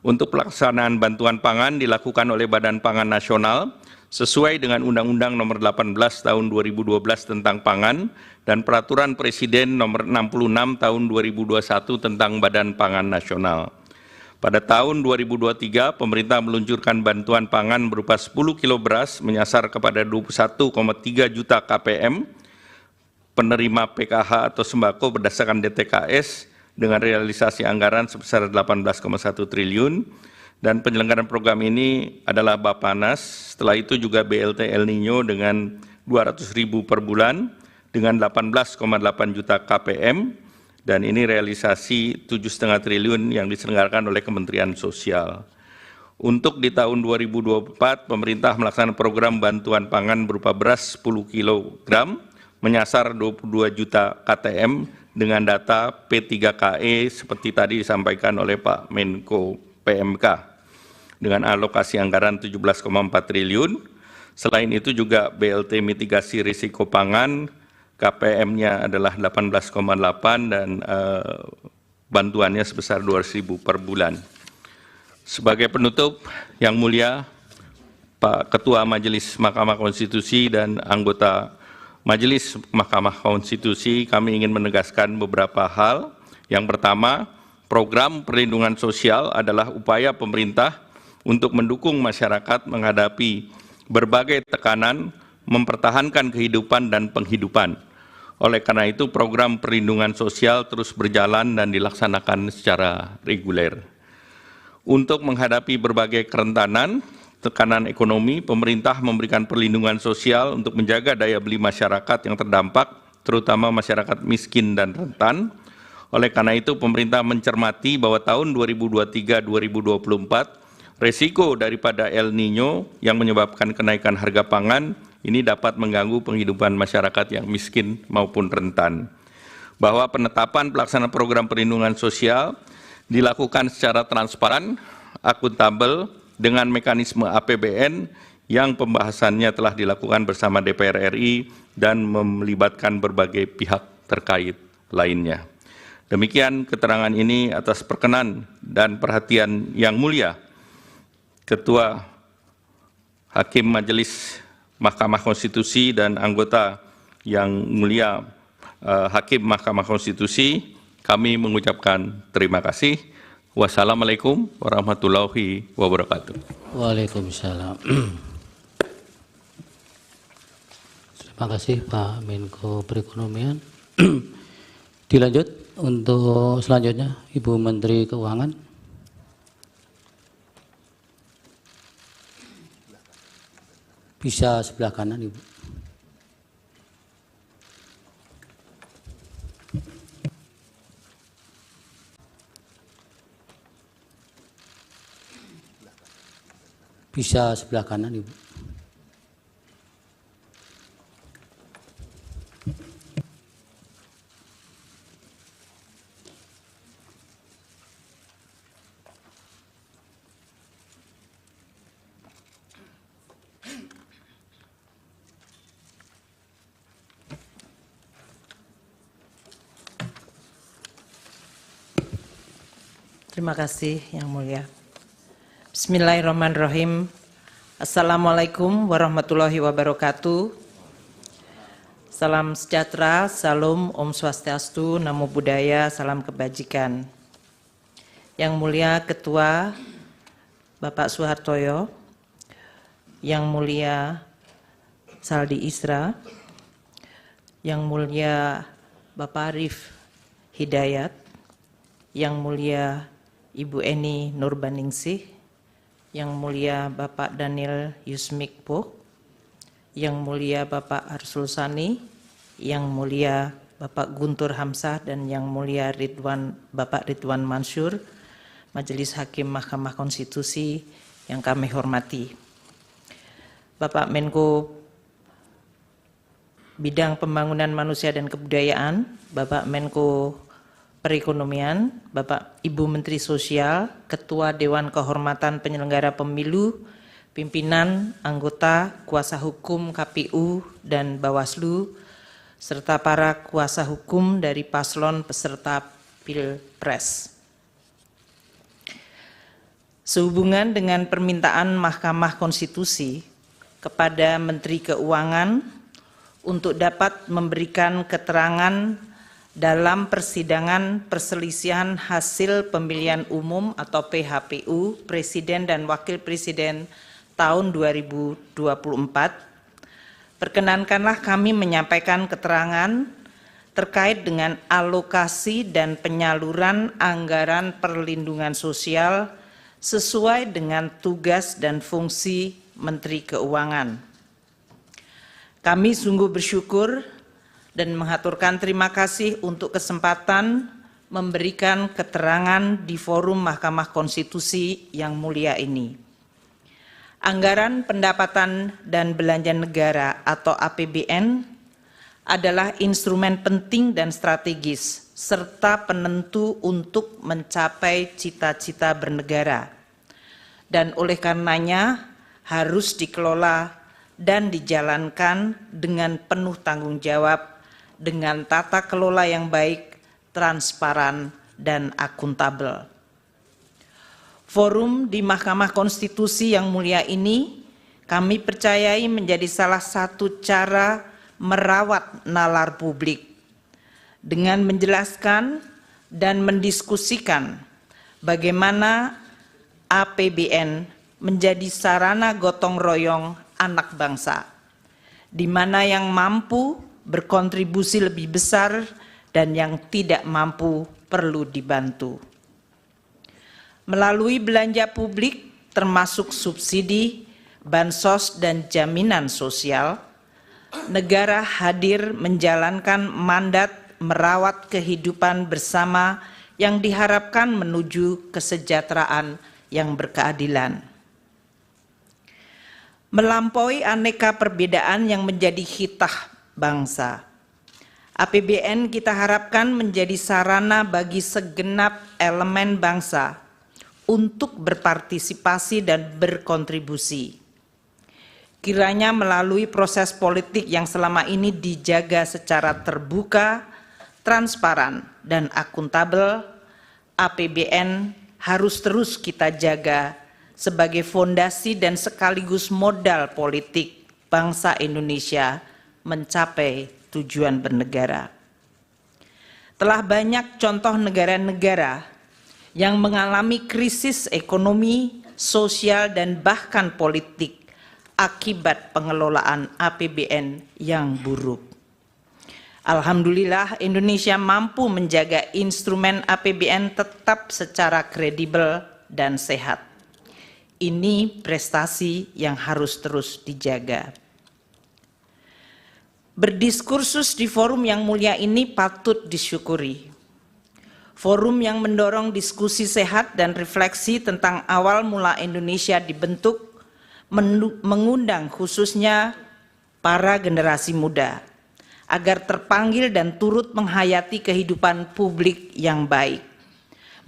[SPEAKER 3] Untuk pelaksanaan bantuan pangan dilakukan oleh Badan Pangan Nasional sesuai dengan Undang-Undang Nomor 18 Tahun 2012 tentang Pangan dan Peraturan Presiden Nomor 66 Tahun 2021 tentang Badan Pangan Nasional. Pada tahun 2023, pemerintah meluncurkan bantuan pangan berupa 10 kilo beras menyasar kepada 21,3 juta KPM, penerima PKH atau sembako berdasarkan DTKS dengan realisasi anggaran sebesar 18,1 triliun, dan penyelenggaraan program ini adalah Bappenas. Setelah itu juga BLT El Nino dengan 200.000 per bulan dengan 18,8 juta KPM, dan ini realisasi 7,5 triliun yang diselenggarakan oleh Kementerian Sosial. Untuk di tahun 2024, pemerintah melaksanakan program bantuan pangan berupa beras 10 kg menyasar 22 juta KTM dengan data P3KE seperti tadi disampaikan oleh Pak Menko PMK dengan alokasi anggaran 17,4 triliun. Selain itu juga BLT mitigasi risiko pangan, KPM-nya adalah 18,8 dan bantuannya sebesar 200.000 per bulan. Sebagai penutup, Yang Mulia Pak Ketua Majelis Mahkamah Konstitusi dan anggota Majelis Mahkamah Konstitusi, kami ingin menegaskan beberapa hal. Yang pertama, program perlindungan sosial adalah upaya pemerintah untuk mendukung masyarakat menghadapi berbagai tekanan, mempertahankan kehidupan dan penghidupan. Oleh karena itu, program perlindungan sosial terus berjalan dan dilaksanakan secara reguler. Untuk menghadapi berbagai kerentanan, tekanan ekonomi, pemerintah memberikan perlindungan sosial untuk menjaga daya beli masyarakat yang terdampak, terutama masyarakat miskin dan rentan. Oleh karena itu, pemerintah mencermati bahwa tahun 2023-2024, resiko daripada El Nino yang menyebabkan kenaikan harga pangan ini dapat mengganggu penghidupan masyarakat yang miskin maupun rentan. Bahwa penetapan pelaksanaan program perlindungan sosial dilakukan secara transparan, akuntabel, dengan mekanisme APBN yang pembahasannya telah dilakukan bersama DPR RI dan melibatkan berbagai pihak terkait lainnya. Demikian keterangan ini atas perkenan dan perhatian Yang Mulia Ketua Hakim Majelis Mahkamah Konstitusi dan anggota Yang Mulia Hakim Mahkamah Konstitusi, kami mengucapkan terima kasih. Wassalamualaikum warahmatullahi wabarakatuh.
[SPEAKER 1] Waalaikumsalam. Terima kasih Pak Menko Perekonomian. Dilanjut untuk selanjutnya Ibu Menteri Keuangan. Bisa sebelah kanan Ibu. Bisa sebelah kanan Ibu.
[SPEAKER 4] Terima kasih Yang Mulia. Bismillahirrahmanirrahim. Assalamualaikum warahmatullahi wabarakatuh. Salam sejahtera, salam, Om Swastiastu, Namo Buddhaya, salam kebajikan. Yang Mulia Ketua Bapak Soehartoyo, Yang Mulia Saldi Isra, Yang Mulia Bapak Arif Hidayat, Yang Mulia Ibu Eni Nurbaningsih, Yang Mulia Bapak Daniel Yusmikpo, Yang Mulia Bapak Arsul Sani, Yang Mulia Bapak Guntur Hamzah, dan Yang Mulia Bapak Ridwan Mansur, Majelis Hakim Mahkamah Konstitusi yang kami hormati. Bapak Menko Bidang Pembangunan Manusia dan Kebudayaan, Bapak Menko Perekonomian, Bapak Ibu Menteri Sosial, Ketua Dewan Kehormatan Penyelenggara Pemilu, pimpinan, anggota, kuasa hukum KPU dan Bawaslu, serta para kuasa hukum dari paslon peserta Pilpres. Sehubungan dengan permintaan Mahkamah Konstitusi kepada Menteri Keuangan untuk dapat memberikan keterangan dalam persidangan perselisihan hasil pemilihan umum atau PHPU Presiden dan Wakil Presiden tahun 2024, perkenankanlah kami menyampaikan keterangan terkait dengan alokasi dan penyaluran anggaran perlindungan sosial sesuai dengan tugas dan fungsi Menteri Keuangan. Kami sungguh bersyukur dan mengaturkan terima kasih untuk kesempatan memberikan keterangan di forum Mahkamah Konstitusi yang mulia ini. Anggaran pendapatan dan belanja negara atau APBN adalah instrumen penting dan strategis serta penentu untuk mencapai cita-cita bernegara, dan oleh karenanya harus dikelola dan dijalankan dengan penuh tanggung jawab, dengan tata kelola yang baik, transparan, dan akuntabel. Forum di Mahkamah Konstitusi yang mulia ini kami percayai menjadi salah satu cara merawat nalar publik dengan menjelaskan dan mendiskusikan bagaimana APBN menjadi sarana gotong royong anak bangsa, di mana yang mampu berkontribusi lebih besar dan yang tidak mampu perlu dibantu. Melalui belanja publik termasuk subsidi, bansos, dan jaminan sosial, negara hadir menjalankan mandat merawat kehidupan bersama yang diharapkan menuju kesejahteraan yang berkeadilan. Melampaui aneka perbedaan yang menjadi hitah bangsa, APBN kita harapkan menjadi sarana bagi segenap elemen bangsa untuk berpartisipasi dan berkontribusi. Kiranya melalui proses politik yang selama ini dijaga secara terbuka, transparan, dan akuntabel, APBN harus terus kita jaga sebagai fondasi dan sekaligus modal politik bangsa Indonesia mencapai tujuan bernegara. Telah banyak contoh negara-negara yang mengalami krisis ekonomi, sosial, dan bahkan politik akibat pengelolaan APBN yang buruk. Alhamdulillah, Indonesia mampu menjaga instrumen APBN tetap secara kredibel dan sehat. Ini prestasi yang harus terus dijaga. Berdiskursus di forum yang mulia ini patut disyukuri. Forum yang mendorong diskusi sehat dan refleksi tentang awal mula Indonesia dibentuk, mengundang khususnya para generasi muda agar terpanggil dan turut menghayati kehidupan publik yang baik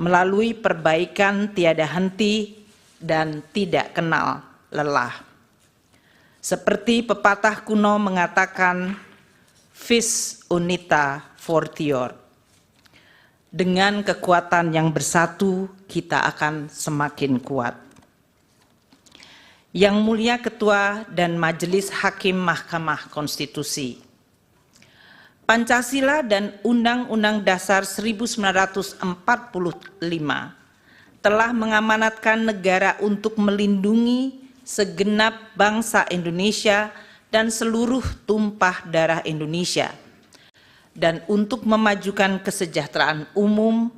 [SPEAKER 4] melalui perbaikan tiada henti dan tidak kenal lelah. Seperti pepatah kuno mengatakan, vis unita fortior. Dengan kekuatan yang bersatu, kita akan semakin kuat. Yang mulia Ketua dan Majelis Hakim Mahkamah Konstitusi, Pancasila dan Undang-Undang Dasar 1945 telah mengamanatkan negara untuk melindungi segenap bangsa Indonesia dan seluruh tumpah darah Indonesia, dan untuk memajukan kesejahteraan umum,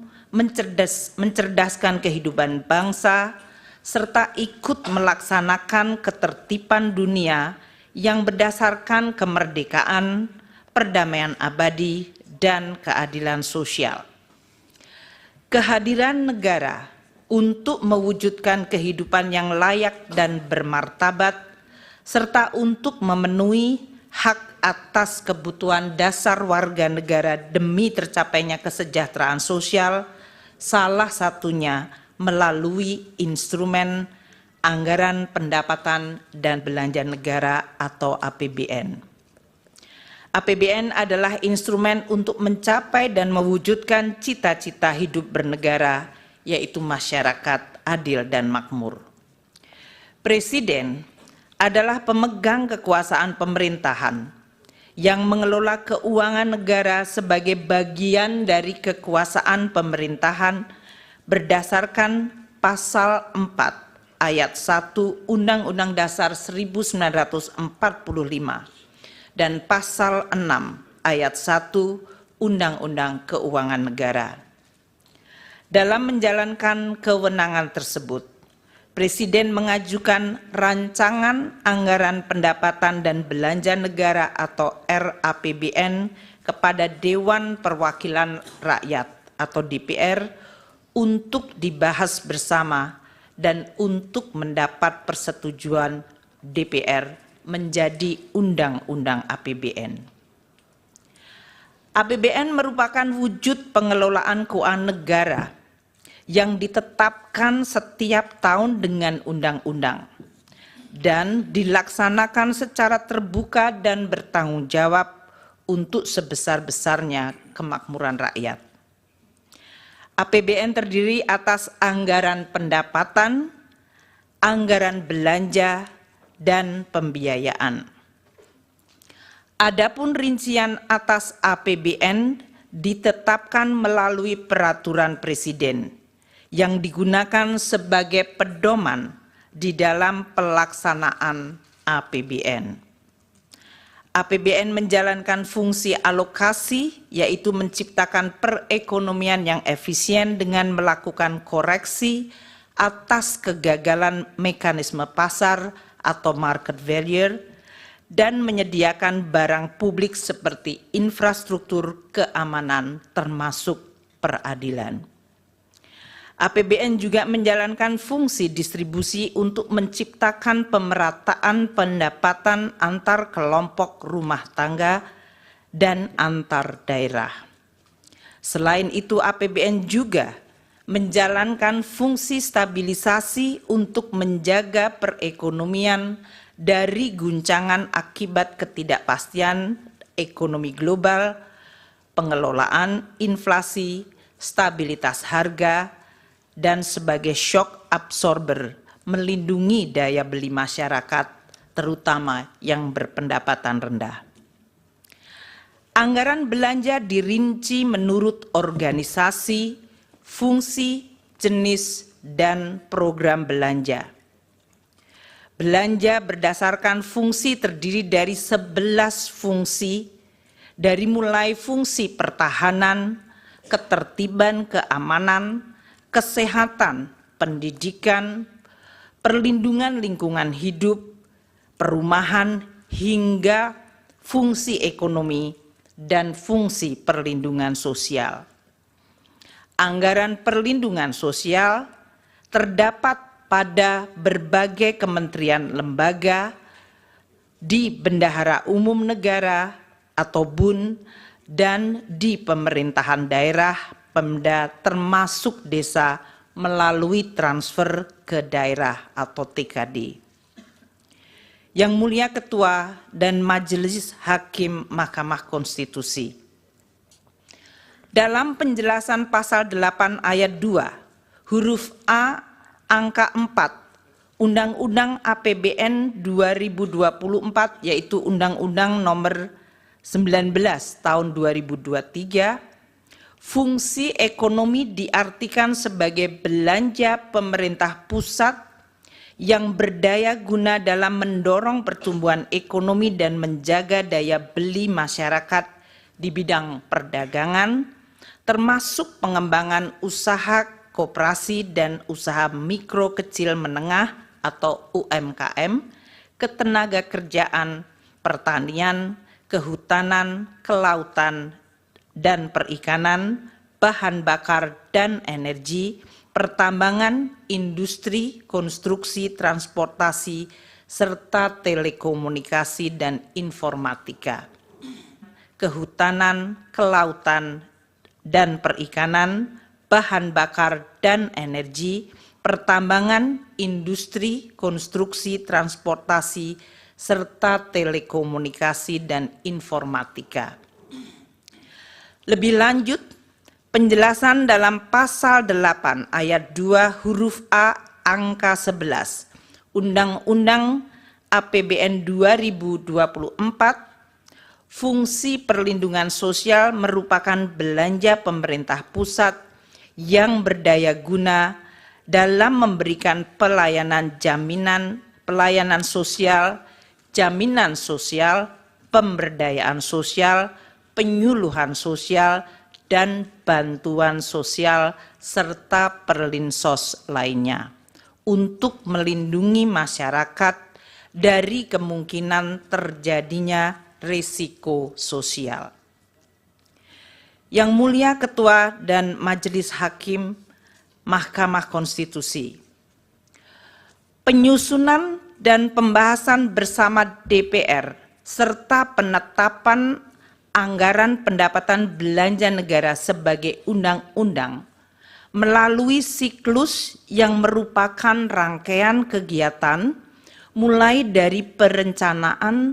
[SPEAKER 4] mencerdaskan kehidupan bangsa, serta ikut melaksanakan ketertiban dunia yang berdasarkan kemerdekaan, perdamaian abadi, dan keadilan sosial. Kehadiran negara untuk mewujudkan kehidupan yang layak dan bermartabat, serta untuk memenuhi hak atas kebutuhan dasar warga negara demi tercapainya kesejahteraan sosial, salah satunya melalui instrumen anggaran pendapatan dan belanja negara atau APBN. APBN adalah instrumen untuk mencapai dan mewujudkan cita-cita hidup bernegara, yaitu masyarakat adil dan makmur. Presiden adalah pemegang kekuasaan pemerintahan yang mengelola keuangan negara sebagai bagian dari kekuasaan pemerintahan berdasarkan pasal 4 ayat 1 Undang-Undang Dasar 1945 dan pasal 6 ayat 1 Undang-Undang Keuangan Negara. Dalam menjalankan kewenangan tersebut, Presiden mengajukan rancangan anggaran pendapatan dan belanja negara atau RAPBN kepada Dewan Perwakilan Rakyat atau DPR untuk dibahas bersama dan untuk mendapat persetujuan DPR menjadi Undang-Undang APBN. APBN merupakan wujud pengelolaan keuangan negara yang ditetapkan setiap tahun dengan undang-undang dan dilaksanakan secara terbuka dan bertanggung jawab untuk sebesar-besarnya kemakmuran rakyat. APBN terdiri atas anggaran pendapatan, anggaran belanja, dan pembiayaan. Adapun rincian atas APBN ditetapkan melalui peraturan Presiden yang digunakan sebagai pedoman di dalam pelaksanaan APBN. APBN menjalankan fungsi alokasi, yaitu menciptakan perekonomian yang efisien dengan melakukan koreksi atas kegagalan mekanisme pasar atau market failure, dan menyediakan barang publik seperti infrastruktur keamanan termasuk peradilan. APBN juga menjalankan fungsi distribusi untuk menciptakan pemerataan pendapatan antar kelompok rumah tangga dan antar daerah. Selain itu, APBN juga menjalankan fungsi stabilisasi untuk menjaga perekonomian dari guncangan akibat ketidakpastian ekonomi global, pengelolaan inflasi, stabilitas harga, dan sebagai shock absorber melindungi daya beli masyarakat, terutama yang berpendapatan rendah. Anggaran belanja dirinci menurut organisasi, fungsi, jenis, dan program belanja. Belanja berdasarkan fungsi terdiri dari 11 fungsi, dari mulai fungsi pertahanan, ketertiban, keamanan, kesehatan, pendidikan, perlindungan lingkungan hidup, perumahan, hingga fungsi ekonomi dan fungsi perlindungan sosial. Anggaran perlindungan sosial terdapat pada berbagai kementerian lembaga, di Bendahara Umum Negara atau BUN, dan di pemerintahan daerah, Pemda, termasuk desa melalui transfer ke daerah atau TKD. Yang Mulia Ketua dan Majelis Hakim Mahkamah Konstitusi, dalam penjelasan pasal 8 ayat 2, huruf A, angka 4, Undang-Undang APBN 2024, yaitu Undang-Undang nomor 19 tahun 2023, fungsi ekonomi diartikan sebagai belanja pemerintah pusat yang berdaya guna dalam mendorong pertumbuhan ekonomi dan menjaga daya beli masyarakat di bidang perdagangan, termasuk pengembangan usaha koperasi dan usaha mikro kecil menengah atau UMKM, ketenagakerjaan, pertanian, kehutanan, kelautan, dan perikanan, bahan bakar dan energi, pertambangan, industri, konstruksi, transportasi, serta telekomunikasi dan informatika. Kehutanan, kelautan, dan perikanan, bahan bakar dan energi, pertambangan, industri, konstruksi, transportasi, serta telekomunikasi dan informatika. Lebih lanjut, penjelasan dalam pasal 8 ayat 2 huruf A angka 11 Undang-Undang APBN 2024, fungsi perlindungan sosial merupakan belanja pemerintah pusat yang berdaya guna dalam memberikan pelayanan sosial, jaminan sosial, pemberdayaan sosial, penyuluhan sosial, dan bantuan sosial serta perlinsos lainnya untuk melindungi masyarakat dari kemungkinan terjadinya risiko sosial. Yang Mulia Ketua dan Majelis Hakim Mahkamah Konstitusi, penyusunan dan pembahasan bersama DPR serta penetapan anggaran pendapatan belanja negara sebagai undang-undang melalui siklus yang merupakan rangkaian kegiatan mulai dari perencanaan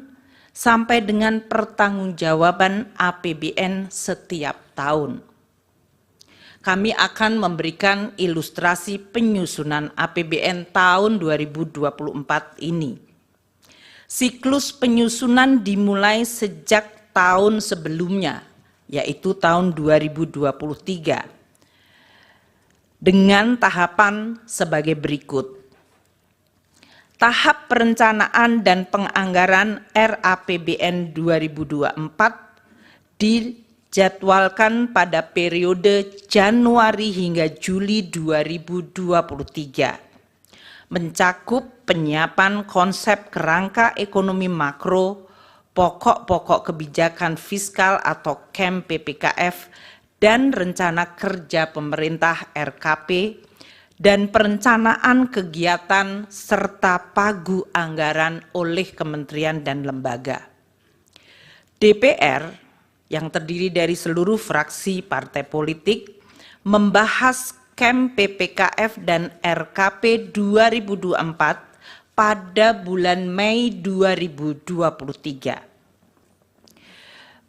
[SPEAKER 4] sampai dengan pertanggungjawaban APBN setiap tahun. Kami akan memberikan ilustrasi penyusunan APBN tahun 2024 ini. Siklus penyusunan dimulai sejak tahun sebelumnya, yaitu tahun 2023, dengan tahapan sebagai berikut. Tahap perencanaan dan penganggaran RAPBN 2024 dijadwalkan pada periode Januari hingga Juli 2023, mencakup penyiapan konsep kerangka ekonomi makro, pokok-pokok kebijakan fiskal atau KEM PPKF, dan rencana kerja pemerintah RKP, dan perencanaan kegiatan serta pagu anggaran oleh kementerian dan lembaga. DPR yang terdiri dari seluruh fraksi partai politik membahas KEM PPKF dan RKP 2024 pada bulan Mei 2023.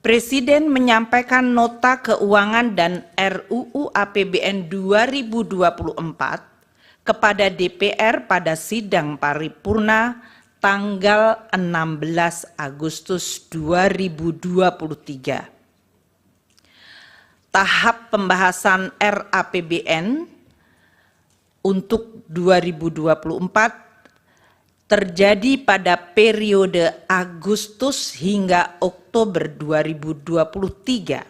[SPEAKER 4] Presiden menyampaikan nota keuangan dan RUU APBN 2024 kepada DPR pada sidang paripurna tanggal 16 Agustus 2023. Tahap pembahasan RAPBN untuk 2024 terjadi pada periode Agustus hingga Oktober 2023,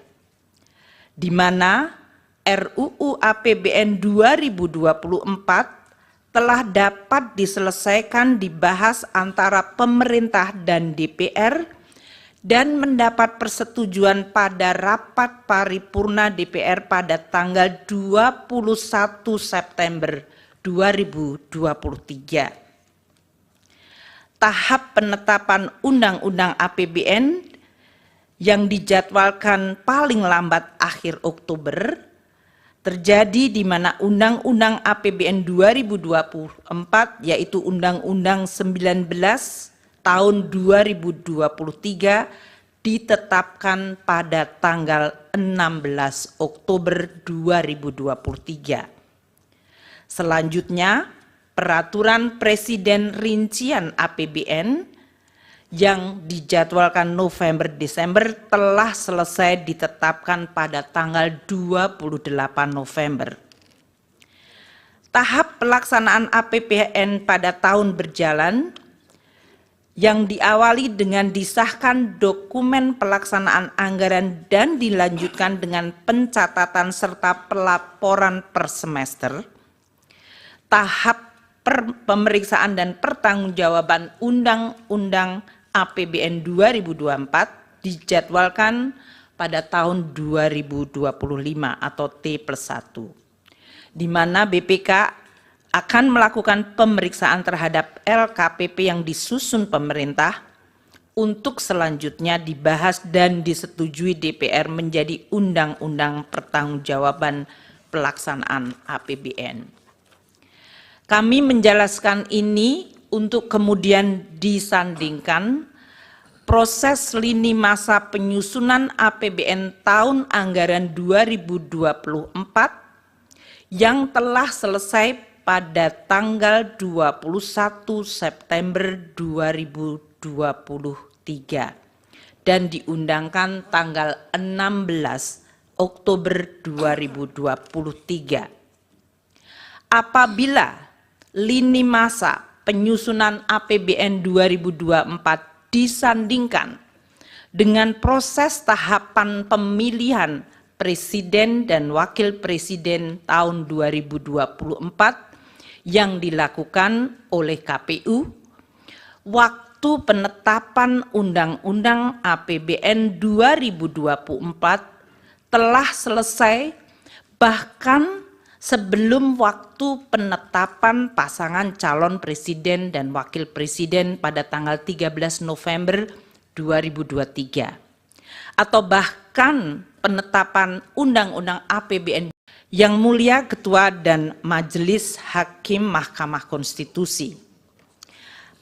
[SPEAKER 4] di mana RUU APBN 2024 telah dapat diselesaikan dibahas antara pemerintah dan DPR dan mendapat persetujuan pada rapat paripurna DPR pada tanggal 21 September 2023. Tahap penetapan Undang-Undang APBN yang dijadwalkan paling lambat akhir Oktober terjadi di mana Undang-Undang APBN 2024 yaitu Undang-Undang 19 tahun 2023 ditetapkan pada tanggal 16 Oktober 2023. Selanjutnya, Peraturan Presiden Rincian APBN yang dijadwalkan November-Desember telah selesai ditetapkan pada tanggal 28 November. Tahap pelaksanaan APBN pada tahun berjalan yang diawali dengan disahkan dokumen pelaksanaan anggaran dan dilanjutkan dengan pencatatan serta pelaporan per semester. Tahap pemeriksaan dan pertanggungjawaban Undang-Undang APBN 2024 dijadwalkan pada tahun 2025 atau T+1, di mana BPK akan melakukan pemeriksaan terhadap LKPP yang disusun pemerintah untuk selanjutnya dibahas dan disetujui DPR menjadi Undang-Undang Pertanggungjawaban Pelaksanaan APBN. Kami menjelaskan ini untuk kemudian disandingkan proses lini masa penyusunan APBN tahun anggaran 2024 yang telah selesai pada tanggal 21 September 2023 dan diundangkan tanggal 16 Oktober 2023. Apabila lini masa penyusunan APBN 2024 disandingkan dengan proses tahapan pemilihan Presiden dan Wakil Presiden tahun 2024 yang dilakukan oleh KPU, waktu penetapan Undang-Undang APBN 2024 telah selesai bahkan sebelum waktu penetapan pasangan calon presiden dan wakil presiden pada tanggal 13 November 2023, atau bahkan penetapan Undang-Undang APBN. Yang Mulia Ketua dan Majelis Hakim Mahkamah Konstitusi,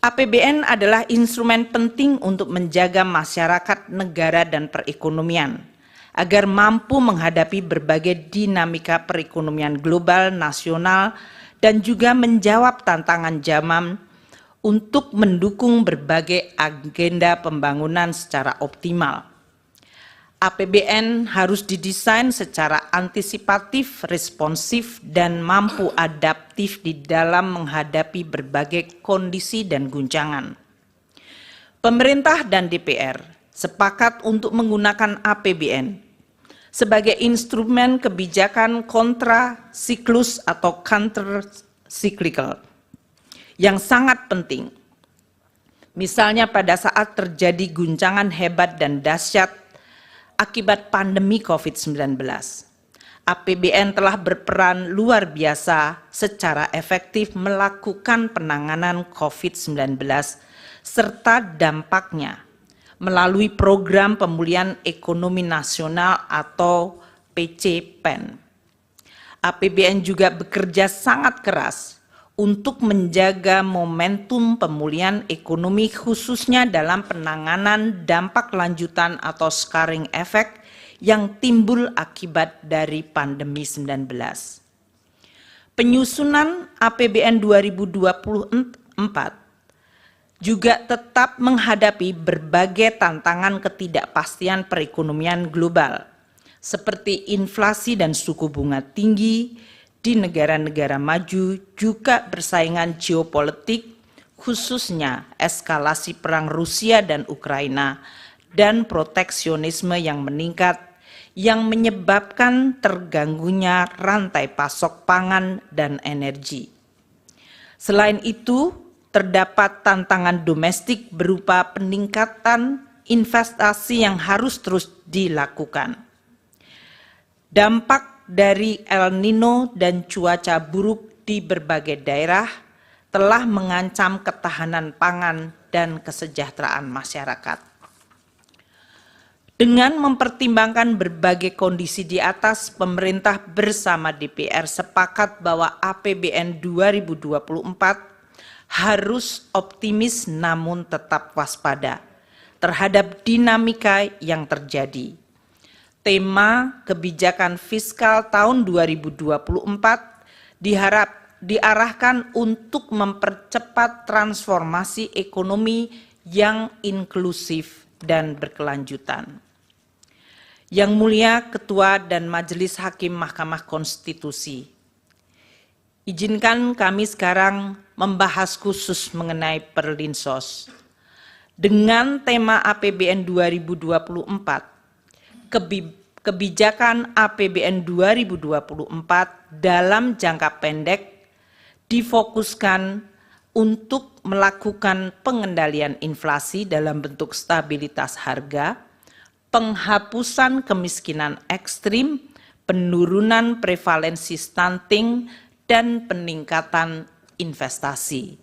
[SPEAKER 4] APBN adalah instrumen penting untuk menjaga masyarakat, negara, dan perekonomian agar mampu menghadapi berbagai dinamika perekonomian global, nasional, dan juga menjawab tantangan zaman untuk mendukung berbagai agenda pembangunan secara optimal. APBN harus didesain secara antisipatif, responsif, dan mampu adaptif di dalam menghadapi berbagai kondisi dan guncangan. Pemerintah dan DPR sepakat untuk menggunakan APBN sebagai instrumen kebijakan kontra siklus atau counter cyclical yang sangat penting. Misalnya pada saat terjadi guncangan hebat dan dahsyat akibat pandemi COVID-19. APBN telah berperan luar biasa secara efektif melakukan penanganan COVID-19 serta dampaknya melalui program pemulihan ekonomi nasional atau PCPEN. APBN juga bekerja sangat keras untuk menjaga momentum pemulihan ekonomi khususnya dalam penanganan dampak lanjutan atau scarring effect yang timbul akibat dari pandemi 19. Penyusunan APBN 2024 juga tetap menghadapi berbagai tantangan ketidakpastian perekonomian global seperti inflasi dan suku bunga tinggi di negara-negara maju, juga persaingan geopolitik, khususnya eskalasi perang Rusia dan Ukraina, dan proteksionisme yang meningkat, yang menyebabkan terganggunya rantai pasok pangan dan energi. Selain itu, terdapat tantangan domestik berupa peningkatan investasi yang harus terus dilakukan. Dampak dari El Nino dan cuaca buruk di berbagai daerah telah mengancam ketahanan pangan dan kesejahteraan masyarakat. Dengan mempertimbangkan berbagai kondisi di atas, pemerintah bersama DPR sepakat bahwa APBN 2024 harus optimis namun tetap waspada terhadap dinamika yang terjadi. Tema kebijakan fiskal tahun 2024 diarahkan untuk mempercepat transformasi ekonomi yang inklusif dan berkelanjutan. Yang Mulia Ketua dan Majelis Hakim Mahkamah Konstitusi, izinkan kami sekarang membahas khusus mengenai Perlinsos. Dengan tema APBN 2024, kebijakan APBN 2024 dalam jangka pendek difokuskan untuk melakukan pengendalian inflasi dalam bentuk stabilitas harga, penghapusan kemiskinan ekstrim, penurunan prevalensi stunting, dan peningkatan investasi.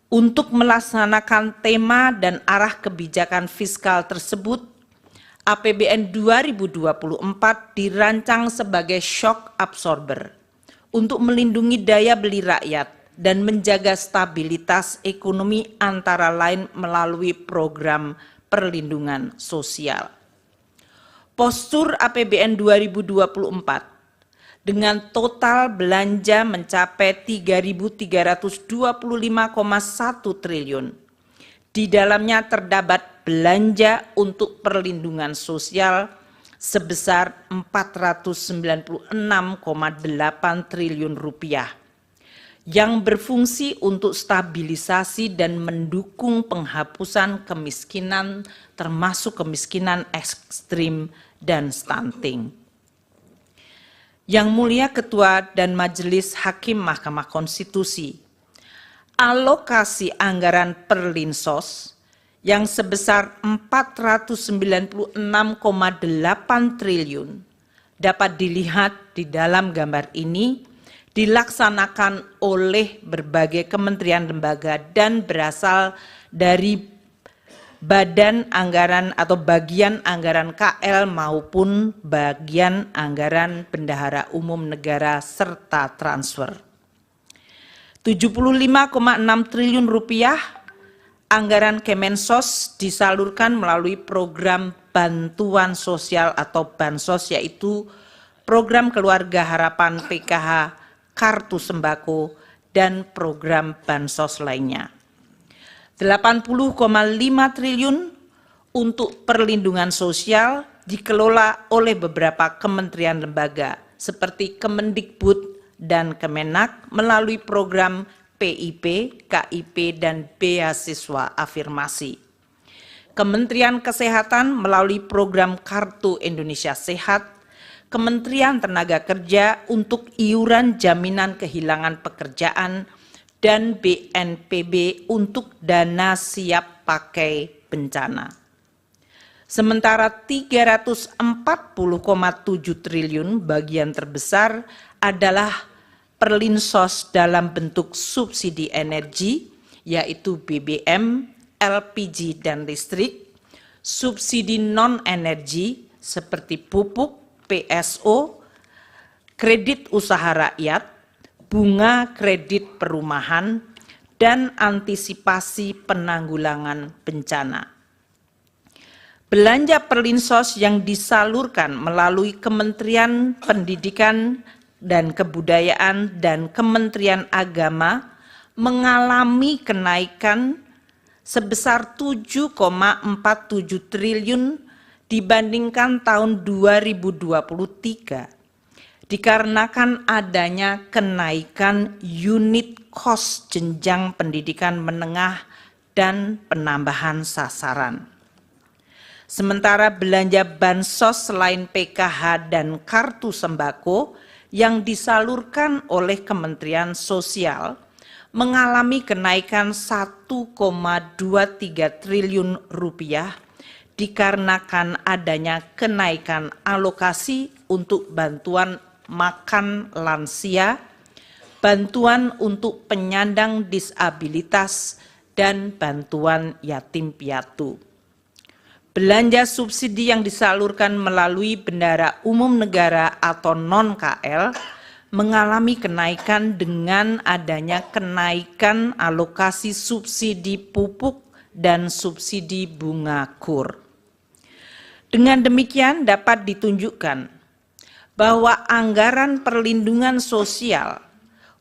[SPEAKER 4] Untuk melaksanakan tema dan arah kebijakan fiskal tersebut, APBN 2024 dirancang sebagai shock absorber untuk melindungi daya beli rakyat dan menjaga stabilitas ekonomi antara lain melalui program perlindungan sosial. Postur APBN 2024 dengan total belanja mencapai 3.325,1 triliun. Di dalamnya terdapat belanja untuk perlindungan sosial sebesar 496,8 triliun rupiah yang berfungsi untuk stabilisasi dan mendukung penghapusan kemiskinan termasuk kemiskinan ekstrim dan stunting. Yang Mulia Ketua dan Majelis Hakim Mahkamah Konstitusi, alokasi anggaran Perlinsos yang sebesar 496,8 triliun dapat dilihat di dalam gambar ini dilaksanakan oleh berbagai kementerian lembaga dan berasal dari badan anggaran atau bagian anggaran KL maupun bagian anggaran bendahara umum negara serta transfer. 75,6 triliun rupiah anggaran Kemensos disalurkan melalui program bantuan sosial atau Bansos, yaitu program Keluarga Harapan PKH, Kartu Sembako, dan program Bansos lainnya. 80,5 triliun untuk perlindungan sosial dikelola oleh beberapa kementerian lembaga seperti Kemendikbud dan Kemenak melalui program PIP, KIP, dan beasiswa afirmasi. Kementerian Kesehatan melalui program Kartu Indonesia Sehat, Kementerian Tenaga Kerja untuk iuran jaminan kehilangan pekerjaan, dan BNPB untuk dana siap pakai bencana. Sementara 340,7 triliun bagian terbesar adalah perlinsos dalam bentuk subsidi energi, yaitu BBM, LPG, dan listrik, subsidi non-energi seperti pupuk, PSO, kredit usaha rakyat, bunga kredit perumahan, dan antisipasi penanggulangan bencana. Belanja perlinsos yang disalurkan melalui Kementerian Pendidikan dan Kebudayaan dan Kementerian Agama mengalami kenaikan sebesar 7,47 triliun dibandingkan tahun 2023. Dikarenakan adanya kenaikan unit cost jenjang pendidikan menengah dan penambahan sasaran. Sementara belanja bansos selain PKH dan kartu sembako yang disalurkan oleh Kementerian Sosial mengalami kenaikan 1,23 triliun rupiah dikarenakan adanya kenaikan alokasi untuk bantuan makan lansia, bantuan untuk penyandang disabilitas, dan bantuan yatim piatu. Belanja subsidi yang disalurkan melalui bendara umum negara atau non-KL mengalami kenaikan dengan adanya kenaikan alokasi subsidi pupuk dan subsidi bunga KUR. Dengan demikian dapat ditunjukkan bahwa anggaran perlindungan sosial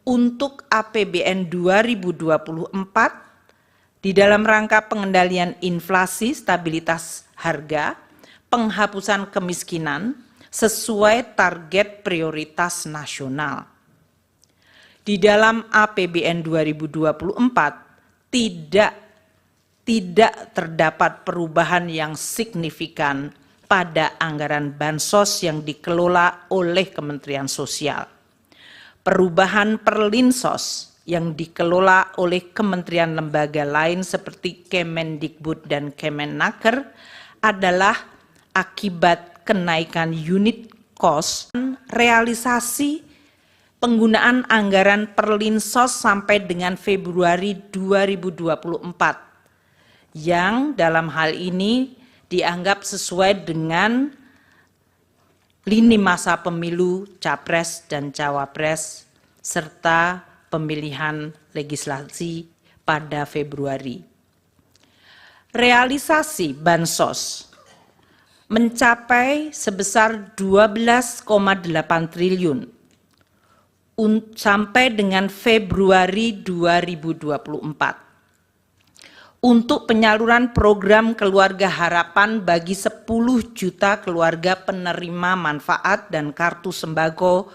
[SPEAKER 4] untuk APBN 2024 di dalam rangka pengendalian inflasi, stabilitas harga, penghapusan kemiskinan sesuai target prioritas nasional. Di dalam APBN 2024 tidak terdapat perubahan yang signifikan pada anggaran bansos yang dikelola oleh Kementerian Sosial. Perubahan perlinsos yang dikelola oleh kementerian lembaga lain seperti Kemendikbud dan Kemenaker adalah akibat kenaikan unit cost. Realisasi penggunaan anggaran perlinsos sampai dengan Februari 2024 yang dalam hal ini dianggap sesuai dengan lini masa pemilu Capres dan Cawapres serta pemilihan legislasi pada Februari. Realisasi bansos mencapai sebesar 12,8 triliun sampai dengan Februari 2024. Untuk penyaluran program Keluarga Harapan bagi 10 juta keluarga penerima manfaat dan kartu sembako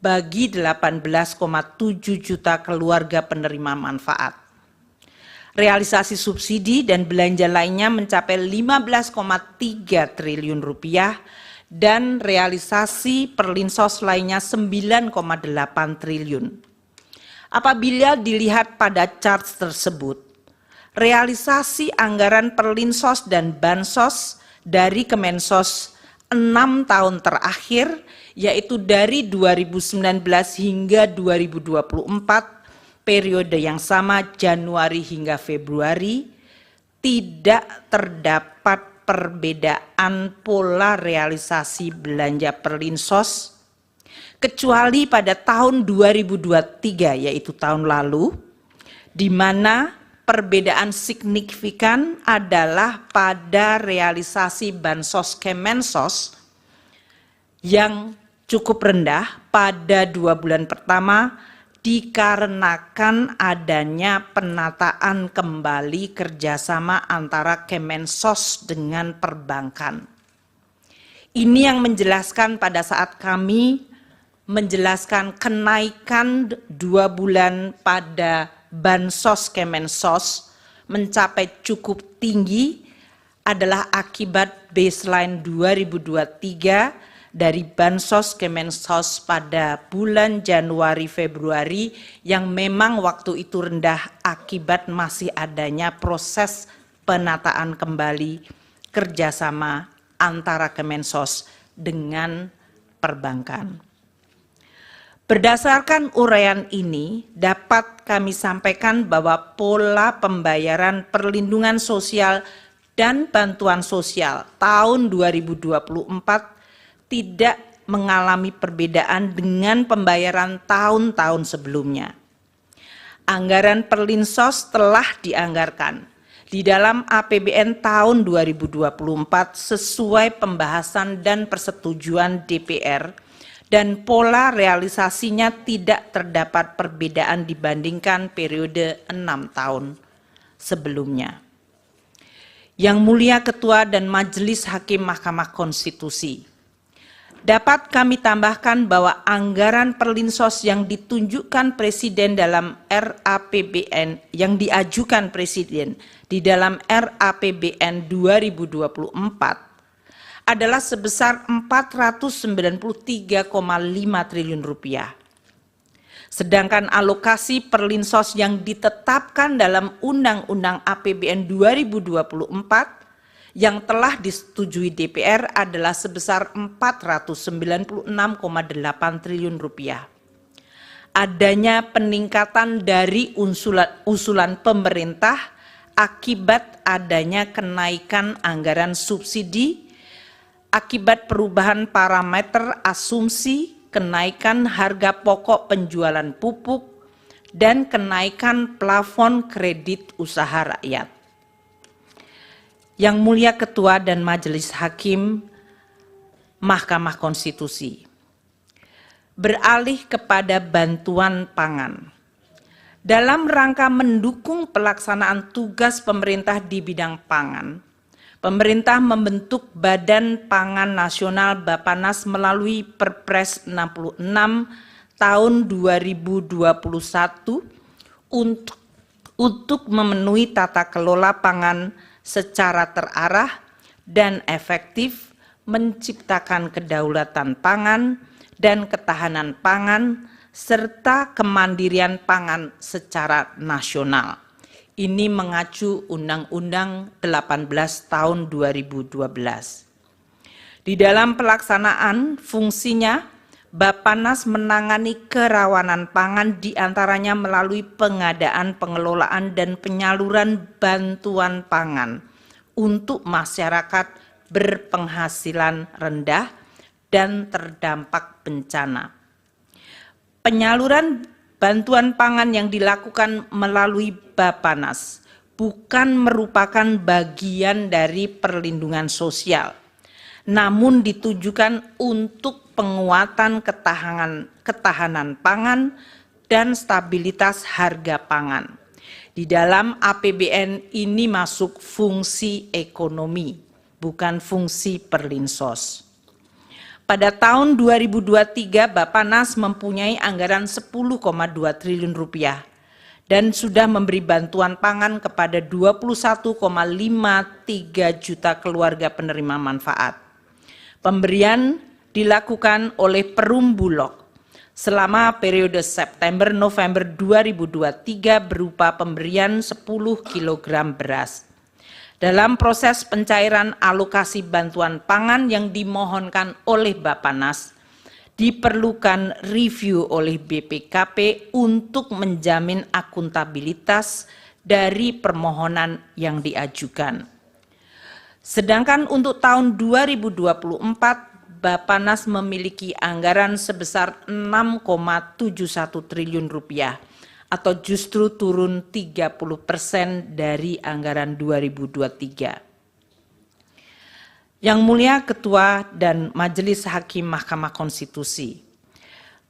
[SPEAKER 4] bagi 18,7 juta keluarga penerima manfaat. Realisasi subsidi dan belanja lainnya mencapai 15,3 triliun rupiah dan realisasi perlinsos lainnya 9,8 triliun. Apabila dilihat pada chart tersebut, realisasi anggaran perlinsos dan bansos dari Kemensos 6 tahun terakhir, yaitu dari 2019 hingga 2024, periode yang sama Januari hingga Februari, tidak terdapat perbedaan pola realisasi belanja perlinsos, kecuali pada tahun 2023, yaitu tahun lalu, di mana perbedaan signifikan adalah pada realisasi Bansos Kemensos yang cukup rendah pada 2 bulan pertama dikarenakan adanya penataan kembali kerjasama antara Kemensos dengan perbankan. Ini yang menjelaskan pada saat kami menjelaskan kenaikan 2 bulan pada Bansos Kemensos mencapai cukup tinggi adalah akibat baseline 2023 dari Bansos Kemensos pada bulan Januari-Februari yang memang waktu itu rendah akibat masih adanya proses penataan kembali kerjasama antara Kemensos dengan perbankan. Berdasarkan uraian ini, dapat kami sampaikan bahwa pola pembayaran perlindungan sosial dan bantuan sosial tahun 2024 tidak mengalami perbedaan dengan pembayaran tahun-tahun sebelumnya. Anggaran Perlinsos telah dianggarkan di dalam APBN tahun 2024 sesuai pembahasan dan persetujuan DPR, dan pola realisasinya tidak terdapat perbedaan dibandingkan periode 6 tahun sebelumnya. Yang Mulia Ketua dan Majelis Hakim Mahkamah Konstitusi, dapat kami tambahkan bahwa anggaran Perlinsos yang ditunjukkan Presiden dalam RAPBN, yang diajukan Presiden di dalam RAPBN 2024 adalah sebesar 493,5 triliun rupiah. Sedangkan alokasi Perlinsos yang ditetapkan dalam Undang-Undang APBN 2024 yang telah disetujui DPR adalah sebesar 496,8 triliun rupiah. Adanya peningkatan dari usulan pemerintah akibat adanya kenaikan anggaran subsidi, akibat perubahan parameter asumsi, kenaikan harga pokok penjualan pupuk, dan kenaikan plafon kredit usaha rakyat. Yang Mulia Ketua dan Majelis Hakim Mahkamah Konstitusi, beralih kepada bantuan pangan. Dalam rangka mendukung pelaksanaan tugas pemerintah di bidang pangan, pemerintah membentuk Badan Pangan Nasional Bappenas melalui Perpres 66 tahun 2021 untuk memenuhi tata kelola pangan secara terarah dan efektif, menciptakan kedaulatan pangan dan ketahanan pangan, serta kemandirian pangan secara nasional. Ini mengacu Undang-Undang 18 tahun 2012. Di dalam pelaksanaan fungsinya, Bappenas menangani kerawanan pangan diantaranya melalui pengadaan, pengelolaan, dan penyaluran bantuan pangan untuk masyarakat berpenghasilan rendah dan terdampak bencana. Penyaluran bantuan pangan yang dilakukan melalui Bappenas bukan merupakan bagian dari perlindungan sosial, namun ditujukan untuk penguatan ketahanan pangan dan stabilitas harga pangan. Di dalam APBN ini masuk fungsi ekonomi, bukan fungsi Perlinsos. Pada tahun 2023, Bappenas mempunyai anggaran 10,2 triliun rupiah dan sudah memberi bantuan pangan kepada 21,53 juta keluarga penerima manfaat. Pemberian dilakukan oleh Perum Bulog selama periode September-November 2023 berupa pemberian 10 kg beras. Dalam proses pencairan alokasi bantuan pangan yang dimohonkan oleh Bappenas, diperlukan review oleh BPKP untuk menjamin akuntabilitas dari permohonan yang diajukan. Sedangkan untuk tahun 2024, Bappenas memiliki anggaran sebesar 6,71 triliun rupiah atau justru turun 30% dari anggaran 2023. Yang Mulia Ketua dan Majelis Hakim Mahkamah Konstitusi,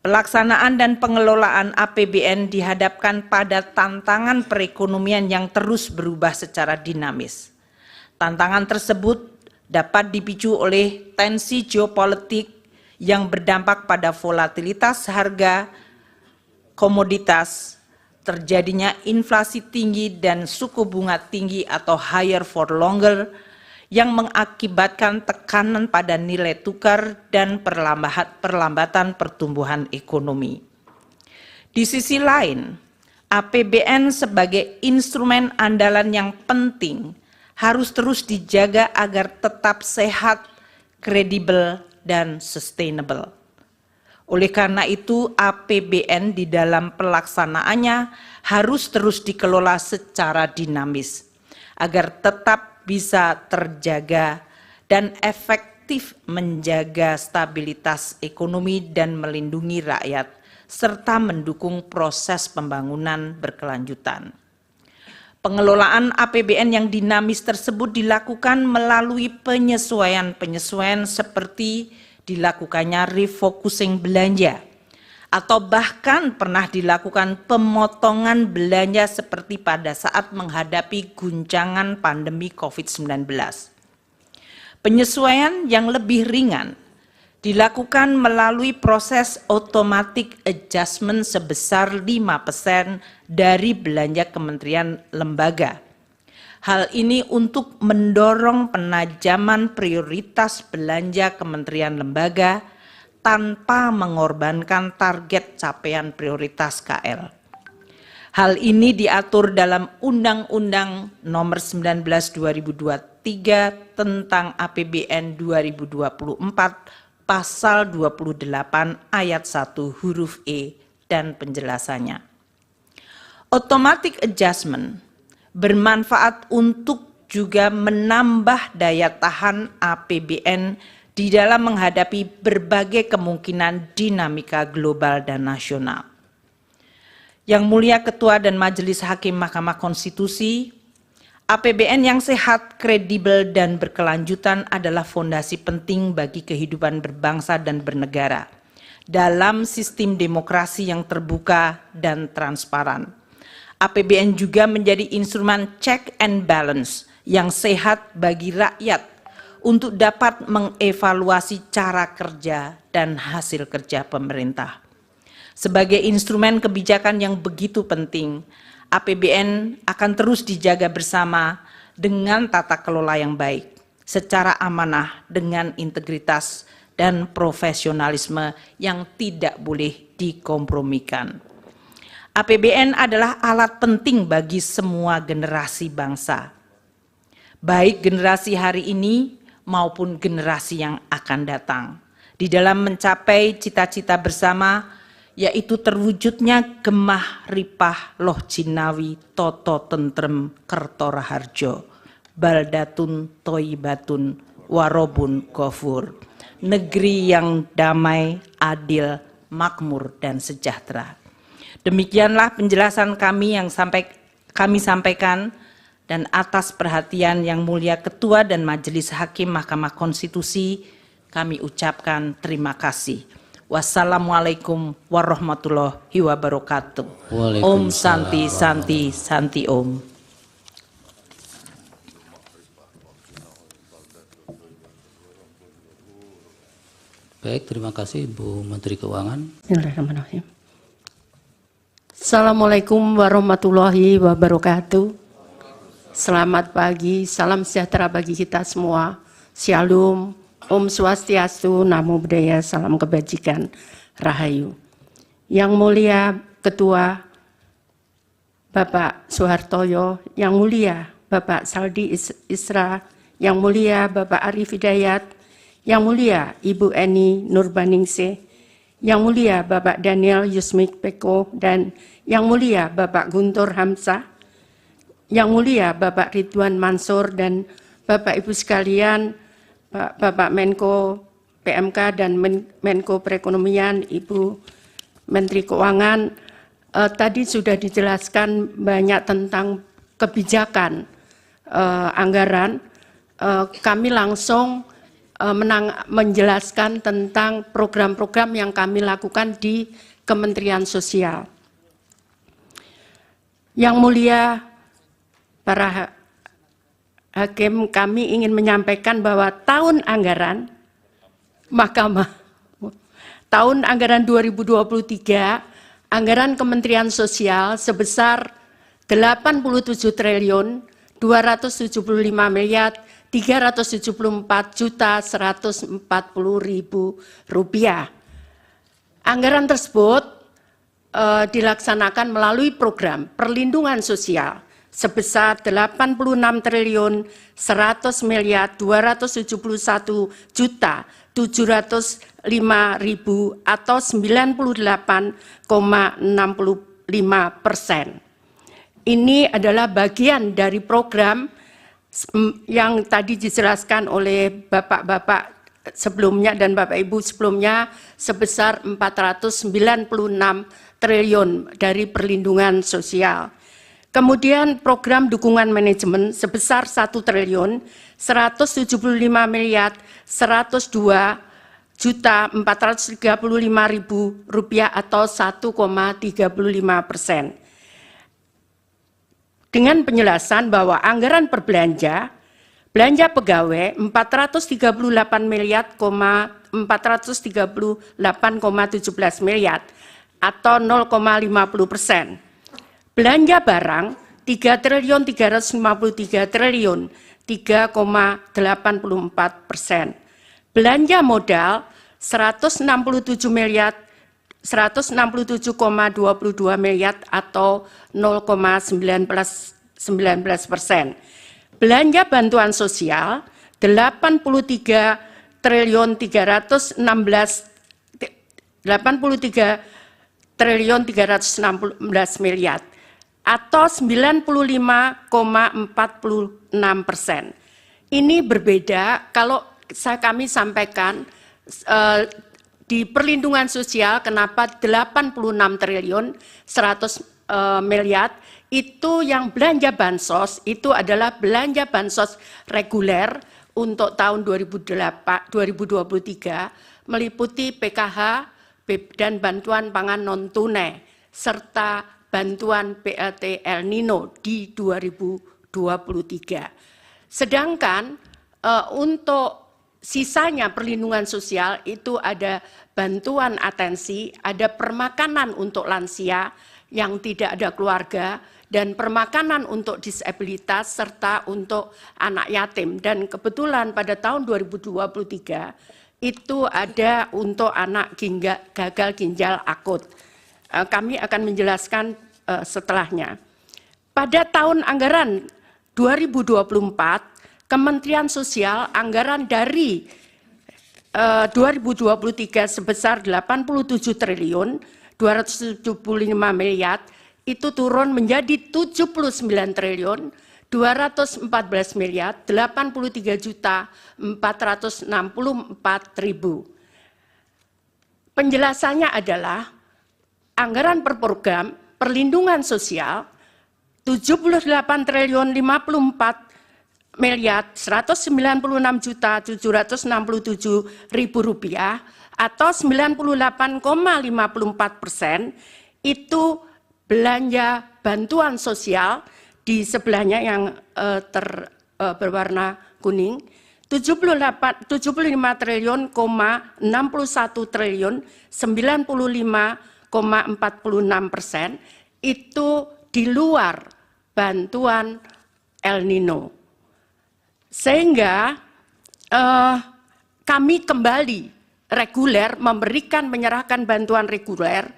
[SPEAKER 4] pelaksanaan dan pengelolaan APBN dihadapkan pada tantangan perekonomian yang terus berubah secara dinamis. Tantangan tersebut dapat dipicu oleh tensi geopolitik yang berdampak pada volatilitas harga komoditas, terjadinya inflasi tinggi dan suku bunga tinggi atau higher for longer yang mengakibatkan tekanan pada nilai tukar dan perlambatan pertumbuhan ekonomi. Di sisi lain, APBN sebagai instrumen andalan yang penting harus terus dijaga agar tetap sehat, kredibel, dan sustainable. Oleh karena itu, APBN di dalam pelaksanaannya harus terus dikelola secara dinamis, agar tetap bisa terjaga dan efektif menjaga stabilitas ekonomi dan melindungi rakyat, serta mendukung proses pembangunan berkelanjutan. Pengelolaan APBN yang dinamis tersebut dilakukan melalui penyesuaian-penyesuaian seperti dilakukannya refocusing belanja, atau bahkan pernah dilakukan pemotongan belanja seperti pada saat menghadapi guncangan pandemi COVID-19. Penyesuaian yang lebih ringan dilakukan melalui proses automatic adjustment sebesar 5% dari belanja kementerian lembaga. Hal ini untuk mendorong penajaman prioritas belanja kementerian lembaga tanpa mengorbankan target capaian prioritas KL. Hal ini diatur dalam Undang-Undang Nomor 19 2023 tentang APBN 2024 Pasal 28 ayat 1 huruf E dan penjelasannya. Automatic adjustment bermanfaat untuk juga menambah daya tahan APBN di dalam menghadapi berbagai kemungkinan dinamika global dan nasional. Yang Mulia Ketua dan Majelis Hakim Mahkamah Konstitusi, APBN yang sehat, kredibel, dan berkelanjutan adalah fondasi penting bagi kehidupan berbangsa dan bernegara dalam sistem demokrasi yang terbuka dan transparan. APBN juga menjadi instrumen check and balance yang sehat bagi rakyat untuk dapat mengevaluasi cara kerja dan hasil kerja pemerintah. Sebagai instrumen kebijakan yang begitu penting, APBN akan terus dijaga bersama dengan tata kelola yang baik, secara amanah dengan integritas dan profesionalisme yang tidak boleh dikompromikan. APBN adalah alat penting bagi semua generasi bangsa, baik generasi hari ini maupun generasi yang akan datang, di dalam mencapai cita-cita bersama, yaitu terwujudnya gemah ripah loh jinawi toto tentrem kerto raharjo baldatun toibatun warobun ghafur, negeri yang damai, adil, makmur, dan sejahtera. Demikianlah penjelasan kami yang kami sampaikan, dan atas perhatian Yang Mulia Ketua dan Majelis Hakim Mahkamah Konstitusi kami ucapkan terima kasih. Wassalamualaikum warahmatullahi wabarakatuh. Om Santi Santi Santi Om.
[SPEAKER 1] Baik, terima kasih Bu Menteri Keuangan.
[SPEAKER 5] Bismillahirrahmanirrahim. Assalamualaikum warahmatullahi wabarakatuh. Selamat pagi, salam sejahtera bagi kita semua. Shalom. Om Swastiastu, Namo Buddhaya, salam kebajikan, Rahayu. Yang Mulia Ketua Bapak Soehartoyo, Yang Mulia Bapak Saldi Isra, Yang Mulia Bapak Arif Hidayat, Yang Mulia Ibu Eni Nurbaningsih, Yang Mulia Bapak Daniel Yusmik Peko, dan Yang Mulia Bapak Guntur Hamzah, Yang Mulia Bapak Ridwan Mansur, dan Bapak Ibu sekalian, Bapak Menko PMK dan Menko Perekonomian, Ibu Menteri Keuangan, tadi sudah dijelaskan banyak tentang kebijakan anggaran. Kami langsung menjelaskan tentang program-program yang kami lakukan di Kementerian Sosial. Yang mulia para hakim, kami ingin menyampaikan bahwa tahun anggaran Mahkamah tahun anggaran 2023 anggaran Kementerian Sosial sebesar 87 triliun 275 miliar 374.140.000 rupiah. Anggaran tersebut dilaksanakan melalui program perlindungan sosial sebesar 86 triliun 100 miliar 271.705.000 atau 98,65%. Ini adalah bagian dari program yang tadi dijelaskan oleh Bapak-Bapak sebelumnya dan Bapak Ibu sebelumnya sebesar 496 triliun dari perlindungan sosial. Kemudian program dukungan manajemen sebesar 1 triliun 175 miliar 102.435.000 rupiah atau 1,35%. Dengan penjelasan bahwa anggaran berbelanja, belanja pegawai 438 miliar 438,17 miliar atau 0,50%. Belanja barang 3 triliun 353 triliun 3,84%. Belanja modal 167 miliar 167,22 miliar atau 0,19%. Belanja bantuan sosial 83 triliun 316 miliar atau 95,46%. Ini berbeda kalau kami sampaikan di perlindungan sosial kenapa 86 triliun 100 miliar itu yang belanja bansos itu adalah belanja bansos reguler untuk tahun 2023 meliputi PKH dan bantuan pangan non tunai serta bantuan BLT El Nino di 2023. Sedangkan untuk sisanya perlindungan sosial itu ada bantuan atensi, ada permakanan untuk lansia yang tidak ada keluarga, dan permakanan untuk disabilitas serta untuk anak yatim. Dan kebetulan pada tahun 2023 itu ada untuk anak gagal ginjal akut. Kami akan menjelaskan setelahnya. Pada tahun anggaran 2024, Kementerian Sosial anggaran dari 2023 sebesar 87 triliun 275 miliar itu turun menjadi 79 triliun 214 miliar 83.464.000. Penjelasannya adalah anggaran per program perlindungan sosial 78 triliun 54 miliar 196.767.000 rupiah atau 98,54% itu belanja bantuan sosial di sebelahnya yang berwarna kuning 75 triliun 61 triliun 95,46% itu di luar bantuan El Nino. Sehingga kami kembali reguler menyerahkan bantuan reguler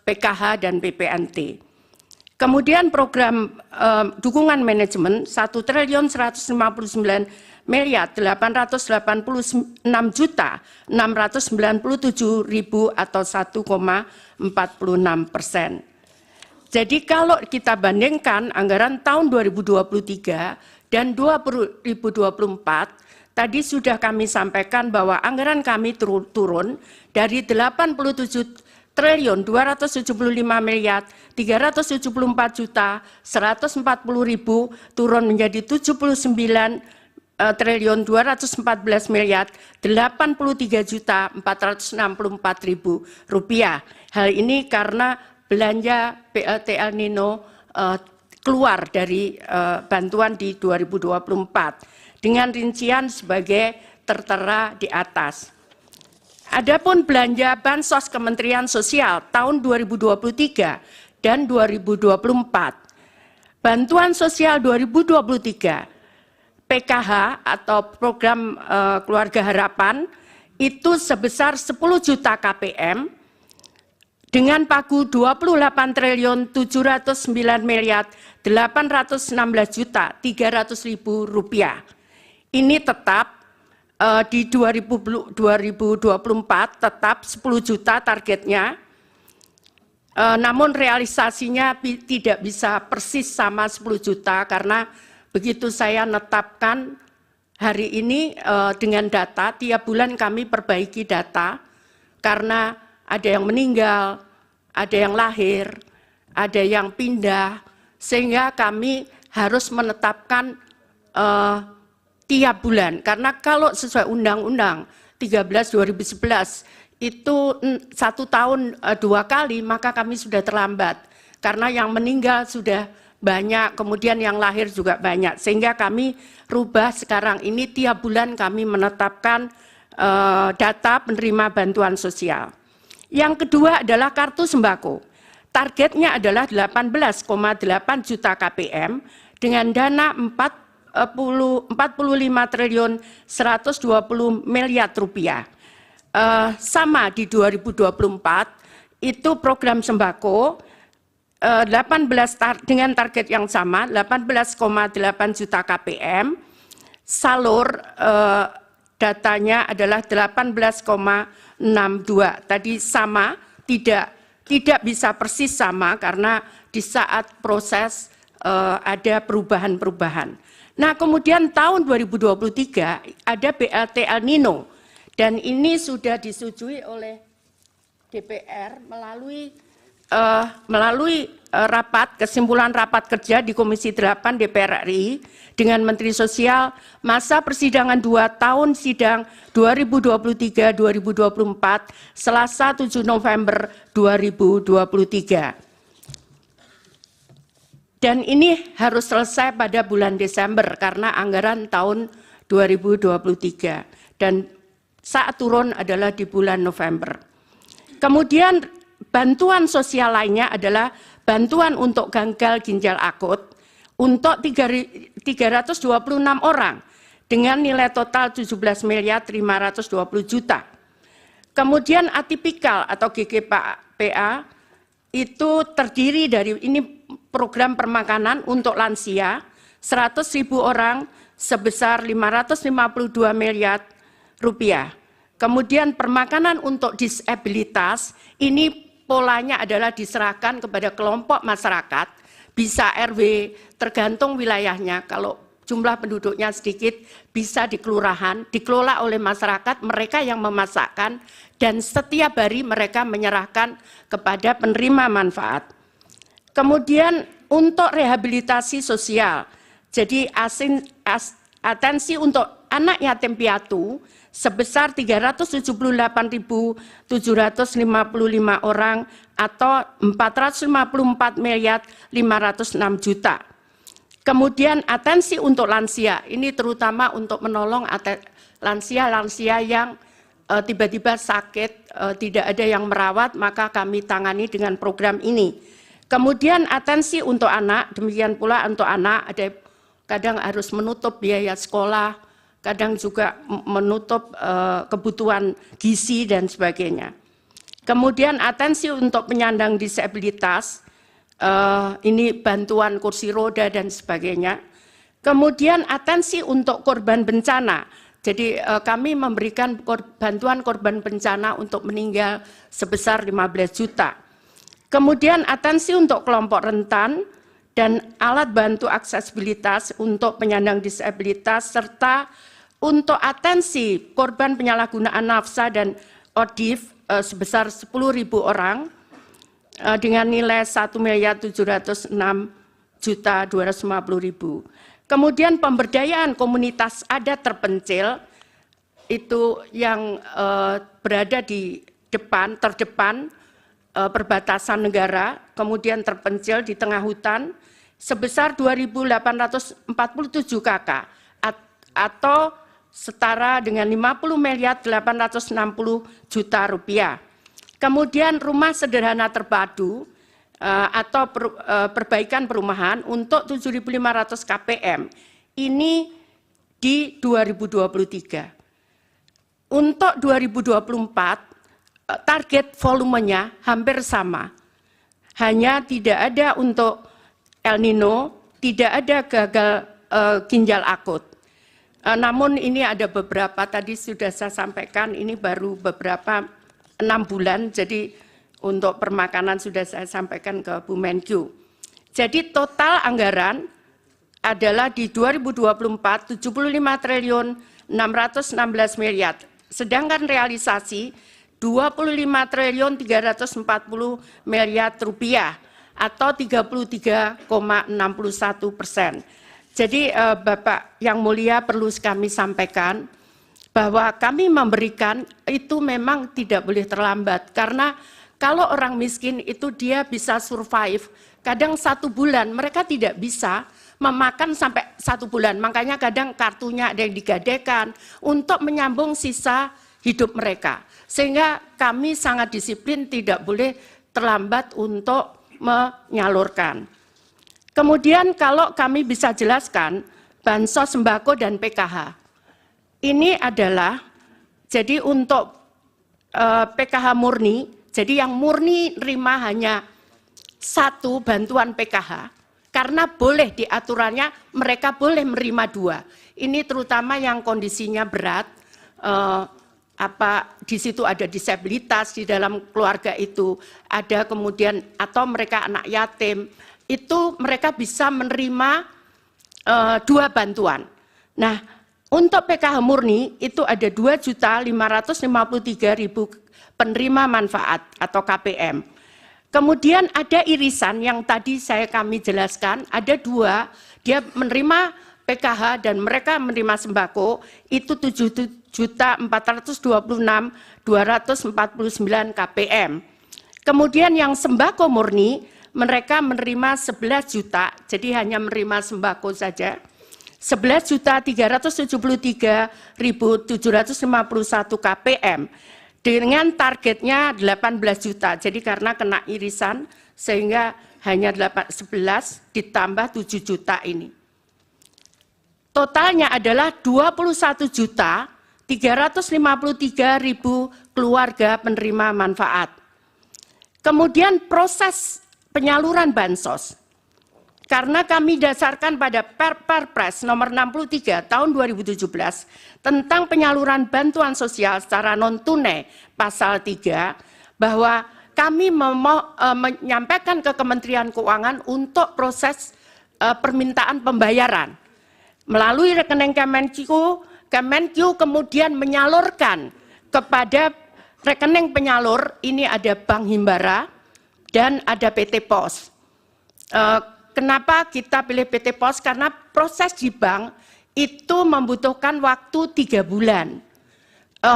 [SPEAKER 5] PKH dan BPNT. Kemudian program dukungan manajemen 1 triliun 159 miliar 886.697.000 atau 1,46%. Jadi kalau kita bandingkan anggaran tahun 2023 dan 2024, tadi sudah kami sampaikan bahwa anggaran kami turun dari 87.374.140.000.000 turun menjadi 79.214.083.464.000 rupiah. Hal ini karena belanja BLT El Nino keluar dari bantuan di 2024 dengan rincian sebagai tertera di atas. Adapun belanja Bansos Kementerian Sosial tahun 2023 dan 2024. Bantuan sosial 2023 PKH atau program Keluarga Harapan itu sebesar 10 juta KPM dengan pagu 28.709.816.300.000 rupiah. Ini tetap di 2024 tetap 10 juta targetnya, namun realisasinya tidak bisa persis sama 10 juta karena begitu saya netapkan hari ini dengan data, tiap bulan kami perbaiki data karena ada yang meninggal, ada yang lahir, ada yang pindah, sehingga kami harus menetapkan tiap bulan. Karena kalau sesuai Undang-Undang 13/2011 itu 1 tahun 2 kali, maka kami sudah terlambat. Karena yang meninggal sudah banyak, kemudian yang lahir juga banyak. Sehingga kami rubah sekarang ini tiap bulan kami menetapkan data penerima bantuan sosial. Yang kedua adalah kartu sembako. Targetnya adalah 18,8 juta KPM dengan dana 45.120 miliar rupiah. Sama di 2024 itu program sembako 18 dengan target yang sama 18,8 juta KPM. Salur datanya adalah 18,62. Tadi sama, tidak bisa persis sama karena di saat proses ada perubahan-perubahan. Nah, kemudian tahun 2023 ada BLT El Nino dan ini sudah disetujui oleh DPR melalui kesimpulan rapat kerja di Komisi 8 DPR RI dengan Menteri Sosial masa persidangan 2 tahun sidang 2023-2024 Selasa 7 November 2023. Dan ini harus selesai pada bulan Desember karena anggaran tahun 2023 dan saat turun adalah di bulan November. Kemudian bantuan sosial lainnya adalah bantuan untuk gagal ginjal akut untuk 326 orang dengan nilai total 17.520.000.000. Kemudian atipikal atau GGPA itu terdiri dari ini program permakanan untuk lansia 100.000 orang sebesar 552 miliar rupiah. Kemudian permakanan untuk disabilitas ini polanya adalah diserahkan kepada kelompok masyarakat, bisa RW tergantung wilayahnya. Kalau jumlah penduduknya sedikit bisa di kelurahan, dikelola oleh masyarakat, mereka yang memasakkan dan setiap hari mereka menyerahkan kepada penerima manfaat. Kemudian untuk rehabilitasi sosial, jadi atensi untuk anak yatim piatu sebesar 378.755 orang atau 454.506.000.000. Kemudian atensi untuk lansia, ini terutama untuk menolong lansia-lansia yang tiba-tiba sakit, tidak ada yang merawat, maka kami tangani dengan program ini. Kemudian atensi untuk anak, demikian pula untuk anak, ada kadang harus menutup biaya sekolah, kadang juga menutup kebutuhan gizi dan sebagainya. Kemudian atensi untuk penyandang disabilitas, ini bantuan kursi roda dan sebagainya. Kemudian atensi untuk korban bencana, jadi kami memberikan bantuan korban bencana untuk meninggal sebesar 15 juta. Kemudian atensi untuk kelompok rentan dan alat bantu aksesibilitas untuk penyandang disabilitas serta Untuk atensi korban penyalahgunaan nafsa dan ODIF sebesar 10.000 orang dengan nilai 1.706.250.000. Kemudian pemberdayaan komunitas adat terpencil itu yang berada di terdepan perbatasan negara, kemudian terpencil di tengah hutan sebesar 2.847 KK atau setara dengan 50.860 juta rupiah. Kemudian rumah sederhana terpadu atau perbaikan perumahan untuk 7.500 KPM ini di 2023. Untuk 2024 target volumenya hampir sama. Hanya tidak ada untuk El Nino, tidak ada gagal ginjal akut. Namun ini ada beberapa, tadi sudah saya sampaikan, ini baru beberapa 6 bulan, jadi untuk permakanan sudah saya sampaikan ke Bu Menkyu. Jadi total anggaran adalah di 2024 75 triliun 616 miliar, sedangkan realisasi 25 triliun 340 miliar rupiah atau 33,61%. Jadi Bapak yang mulia perlu kami sampaikan bahwa kami memberikan itu memang tidak boleh terlambat, karena kalau orang miskin itu dia bisa survive, kadang 1 bulan mereka tidak bisa memakan sampai 1 bulan, makanya kadang kartunya ada yang digadekan untuk menyambung sisa hidup mereka. Sehingga kami sangat disiplin, tidak boleh terlambat untuk menyalurkan. Kemudian kalau kami bisa jelaskan, bansos sembako dan PKH. Ini adalah, jadi untuk PKH murni, jadi yang murni nerima hanya 1 bantuan PKH, karena boleh di aturannya mereka boleh menerima 2. Ini terutama yang kondisinya berat, di situ ada disabilitas di dalam keluarga itu, ada kemudian atau mereka anak yatim, itu mereka bisa menerima 2 bantuan. Nah, untuk PKH murni itu ada 2.553.000 penerima manfaat atau KPM. Kemudian ada irisan yang tadi kami jelaskan, ada 2, dia menerima PKH dan mereka menerima sembako itu 7.426.249 KPM. Kemudian yang sembako murni mereka menerima 11 juta, jadi hanya menerima sembako saja. 11.373.751 KPM dengan targetnya 18 juta. Jadi karena kena irisan sehingga hanya 11 ditambah 7 juta ini. Totalnya adalah 21.353.000 keluarga penerima manfaat. Kemudian proses penyaluran bansos, karena kami dasarkan pada Perpres nomor 63 tahun 2017 tentang penyaluran bantuan sosial secara non-tunai pasal 3, bahwa kami menyampaikan ke Kementerian Keuangan untuk proses permintaan pembayaran. Melalui rekening Kemenkyu kemudian menyalurkan kepada rekening penyalur, ini ada Bank Himbara dan ada PT Pos. Kenapa kita pilih PT Pos? Karena proses di bank itu membutuhkan waktu 3 bulan.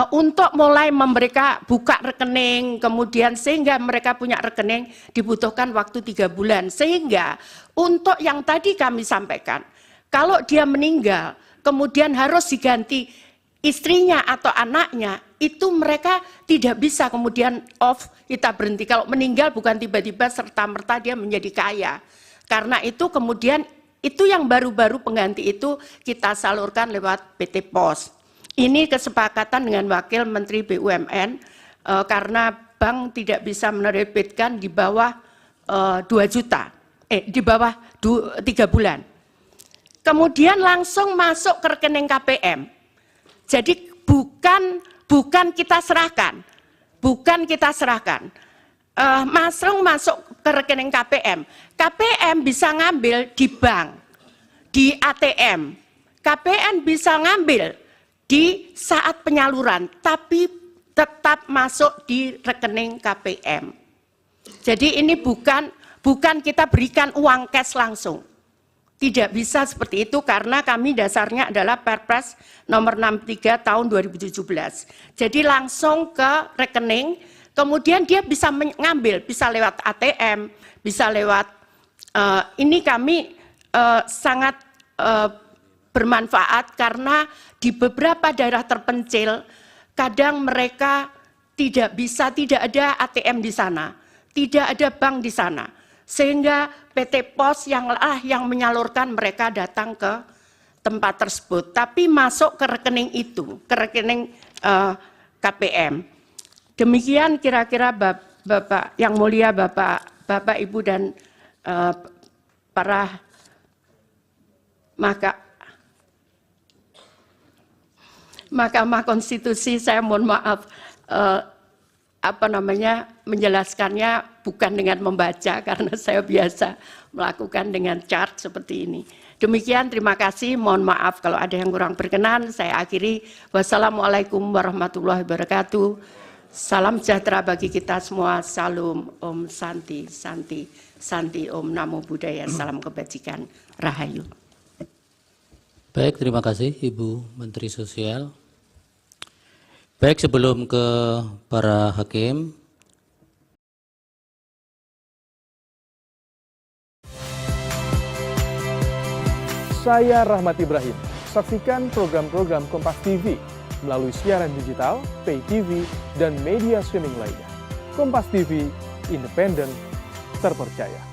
[SPEAKER 5] Untuk mulai mereka buka rekening, kemudian sehingga mereka punya rekening dibutuhkan waktu 3 bulan. Sehingga untuk yang tadi kami sampaikan, kalau dia meninggal, kemudian harus diganti istrinya atau anaknya, itu mereka tidak bisa kemudian off, kita berhenti. Kalau meninggal bukan tiba-tiba serta-merta dia menjadi kaya. Karena itu kemudian itu yang baru-baru pengganti itu kita salurkan lewat PT Pos. Ini kesepakatan dengan Wakil Menteri BUMN karena bank tidak bisa menerbitkan di bawah 2 juta, di bawah 3 bulan. Kemudian langsung masuk ke rekening KPM. Jadi bukan kita serahkan, masuk ke rekening KPM. KPM bisa ngambil di bank, di ATM. KPM bisa ngambil di saat penyaluran, tapi tetap masuk di rekening KPM. Jadi ini bukan kita berikan uang cash langsung. Tidak bisa seperti itu karena kami dasarnya adalah Perpres nomor 63 tahun 2017. Jadi langsung ke rekening, kemudian dia bisa mengambil, bisa lewat ATM, bisa lewat, ini kami sangat bermanfaat karena di beberapa daerah terpencil, kadang mereka tidak ada ATM di sana, tidak ada bank di sana. Sehingga PT Pos yang menyalurkan mereka datang ke tempat tersebut, tapi masuk ke rekening itu, ke rekening KPM. Demikian kira-kira Bapak yang mulia, Bapak Ibu dan para Mahkamah Konstitusi, saya mohon maaf menjelaskannya bukan dengan membaca karena saya biasa melakukan dengan chart seperti ini. Demikian, terima kasih. Mohon maaf kalau ada yang kurang berkenan. Saya akhiri. Wassalamualaikum warahmatullahi wabarakatuh. Salam sejahtera bagi kita semua. Salam Om Santi, Santi, Santi Om Namo Buddhaya. Salam kebajikan. Rahayu.
[SPEAKER 1] Baik, terima kasih Ibu Menteri Sosial. Baik, sebelum ke para hakim,
[SPEAKER 6] saya Rahmat Ibrahim. Saksikan program-program Kompas TV melalui siaran digital, pay TV, dan media streaming lainnya. Kompas TV, independen, terpercaya.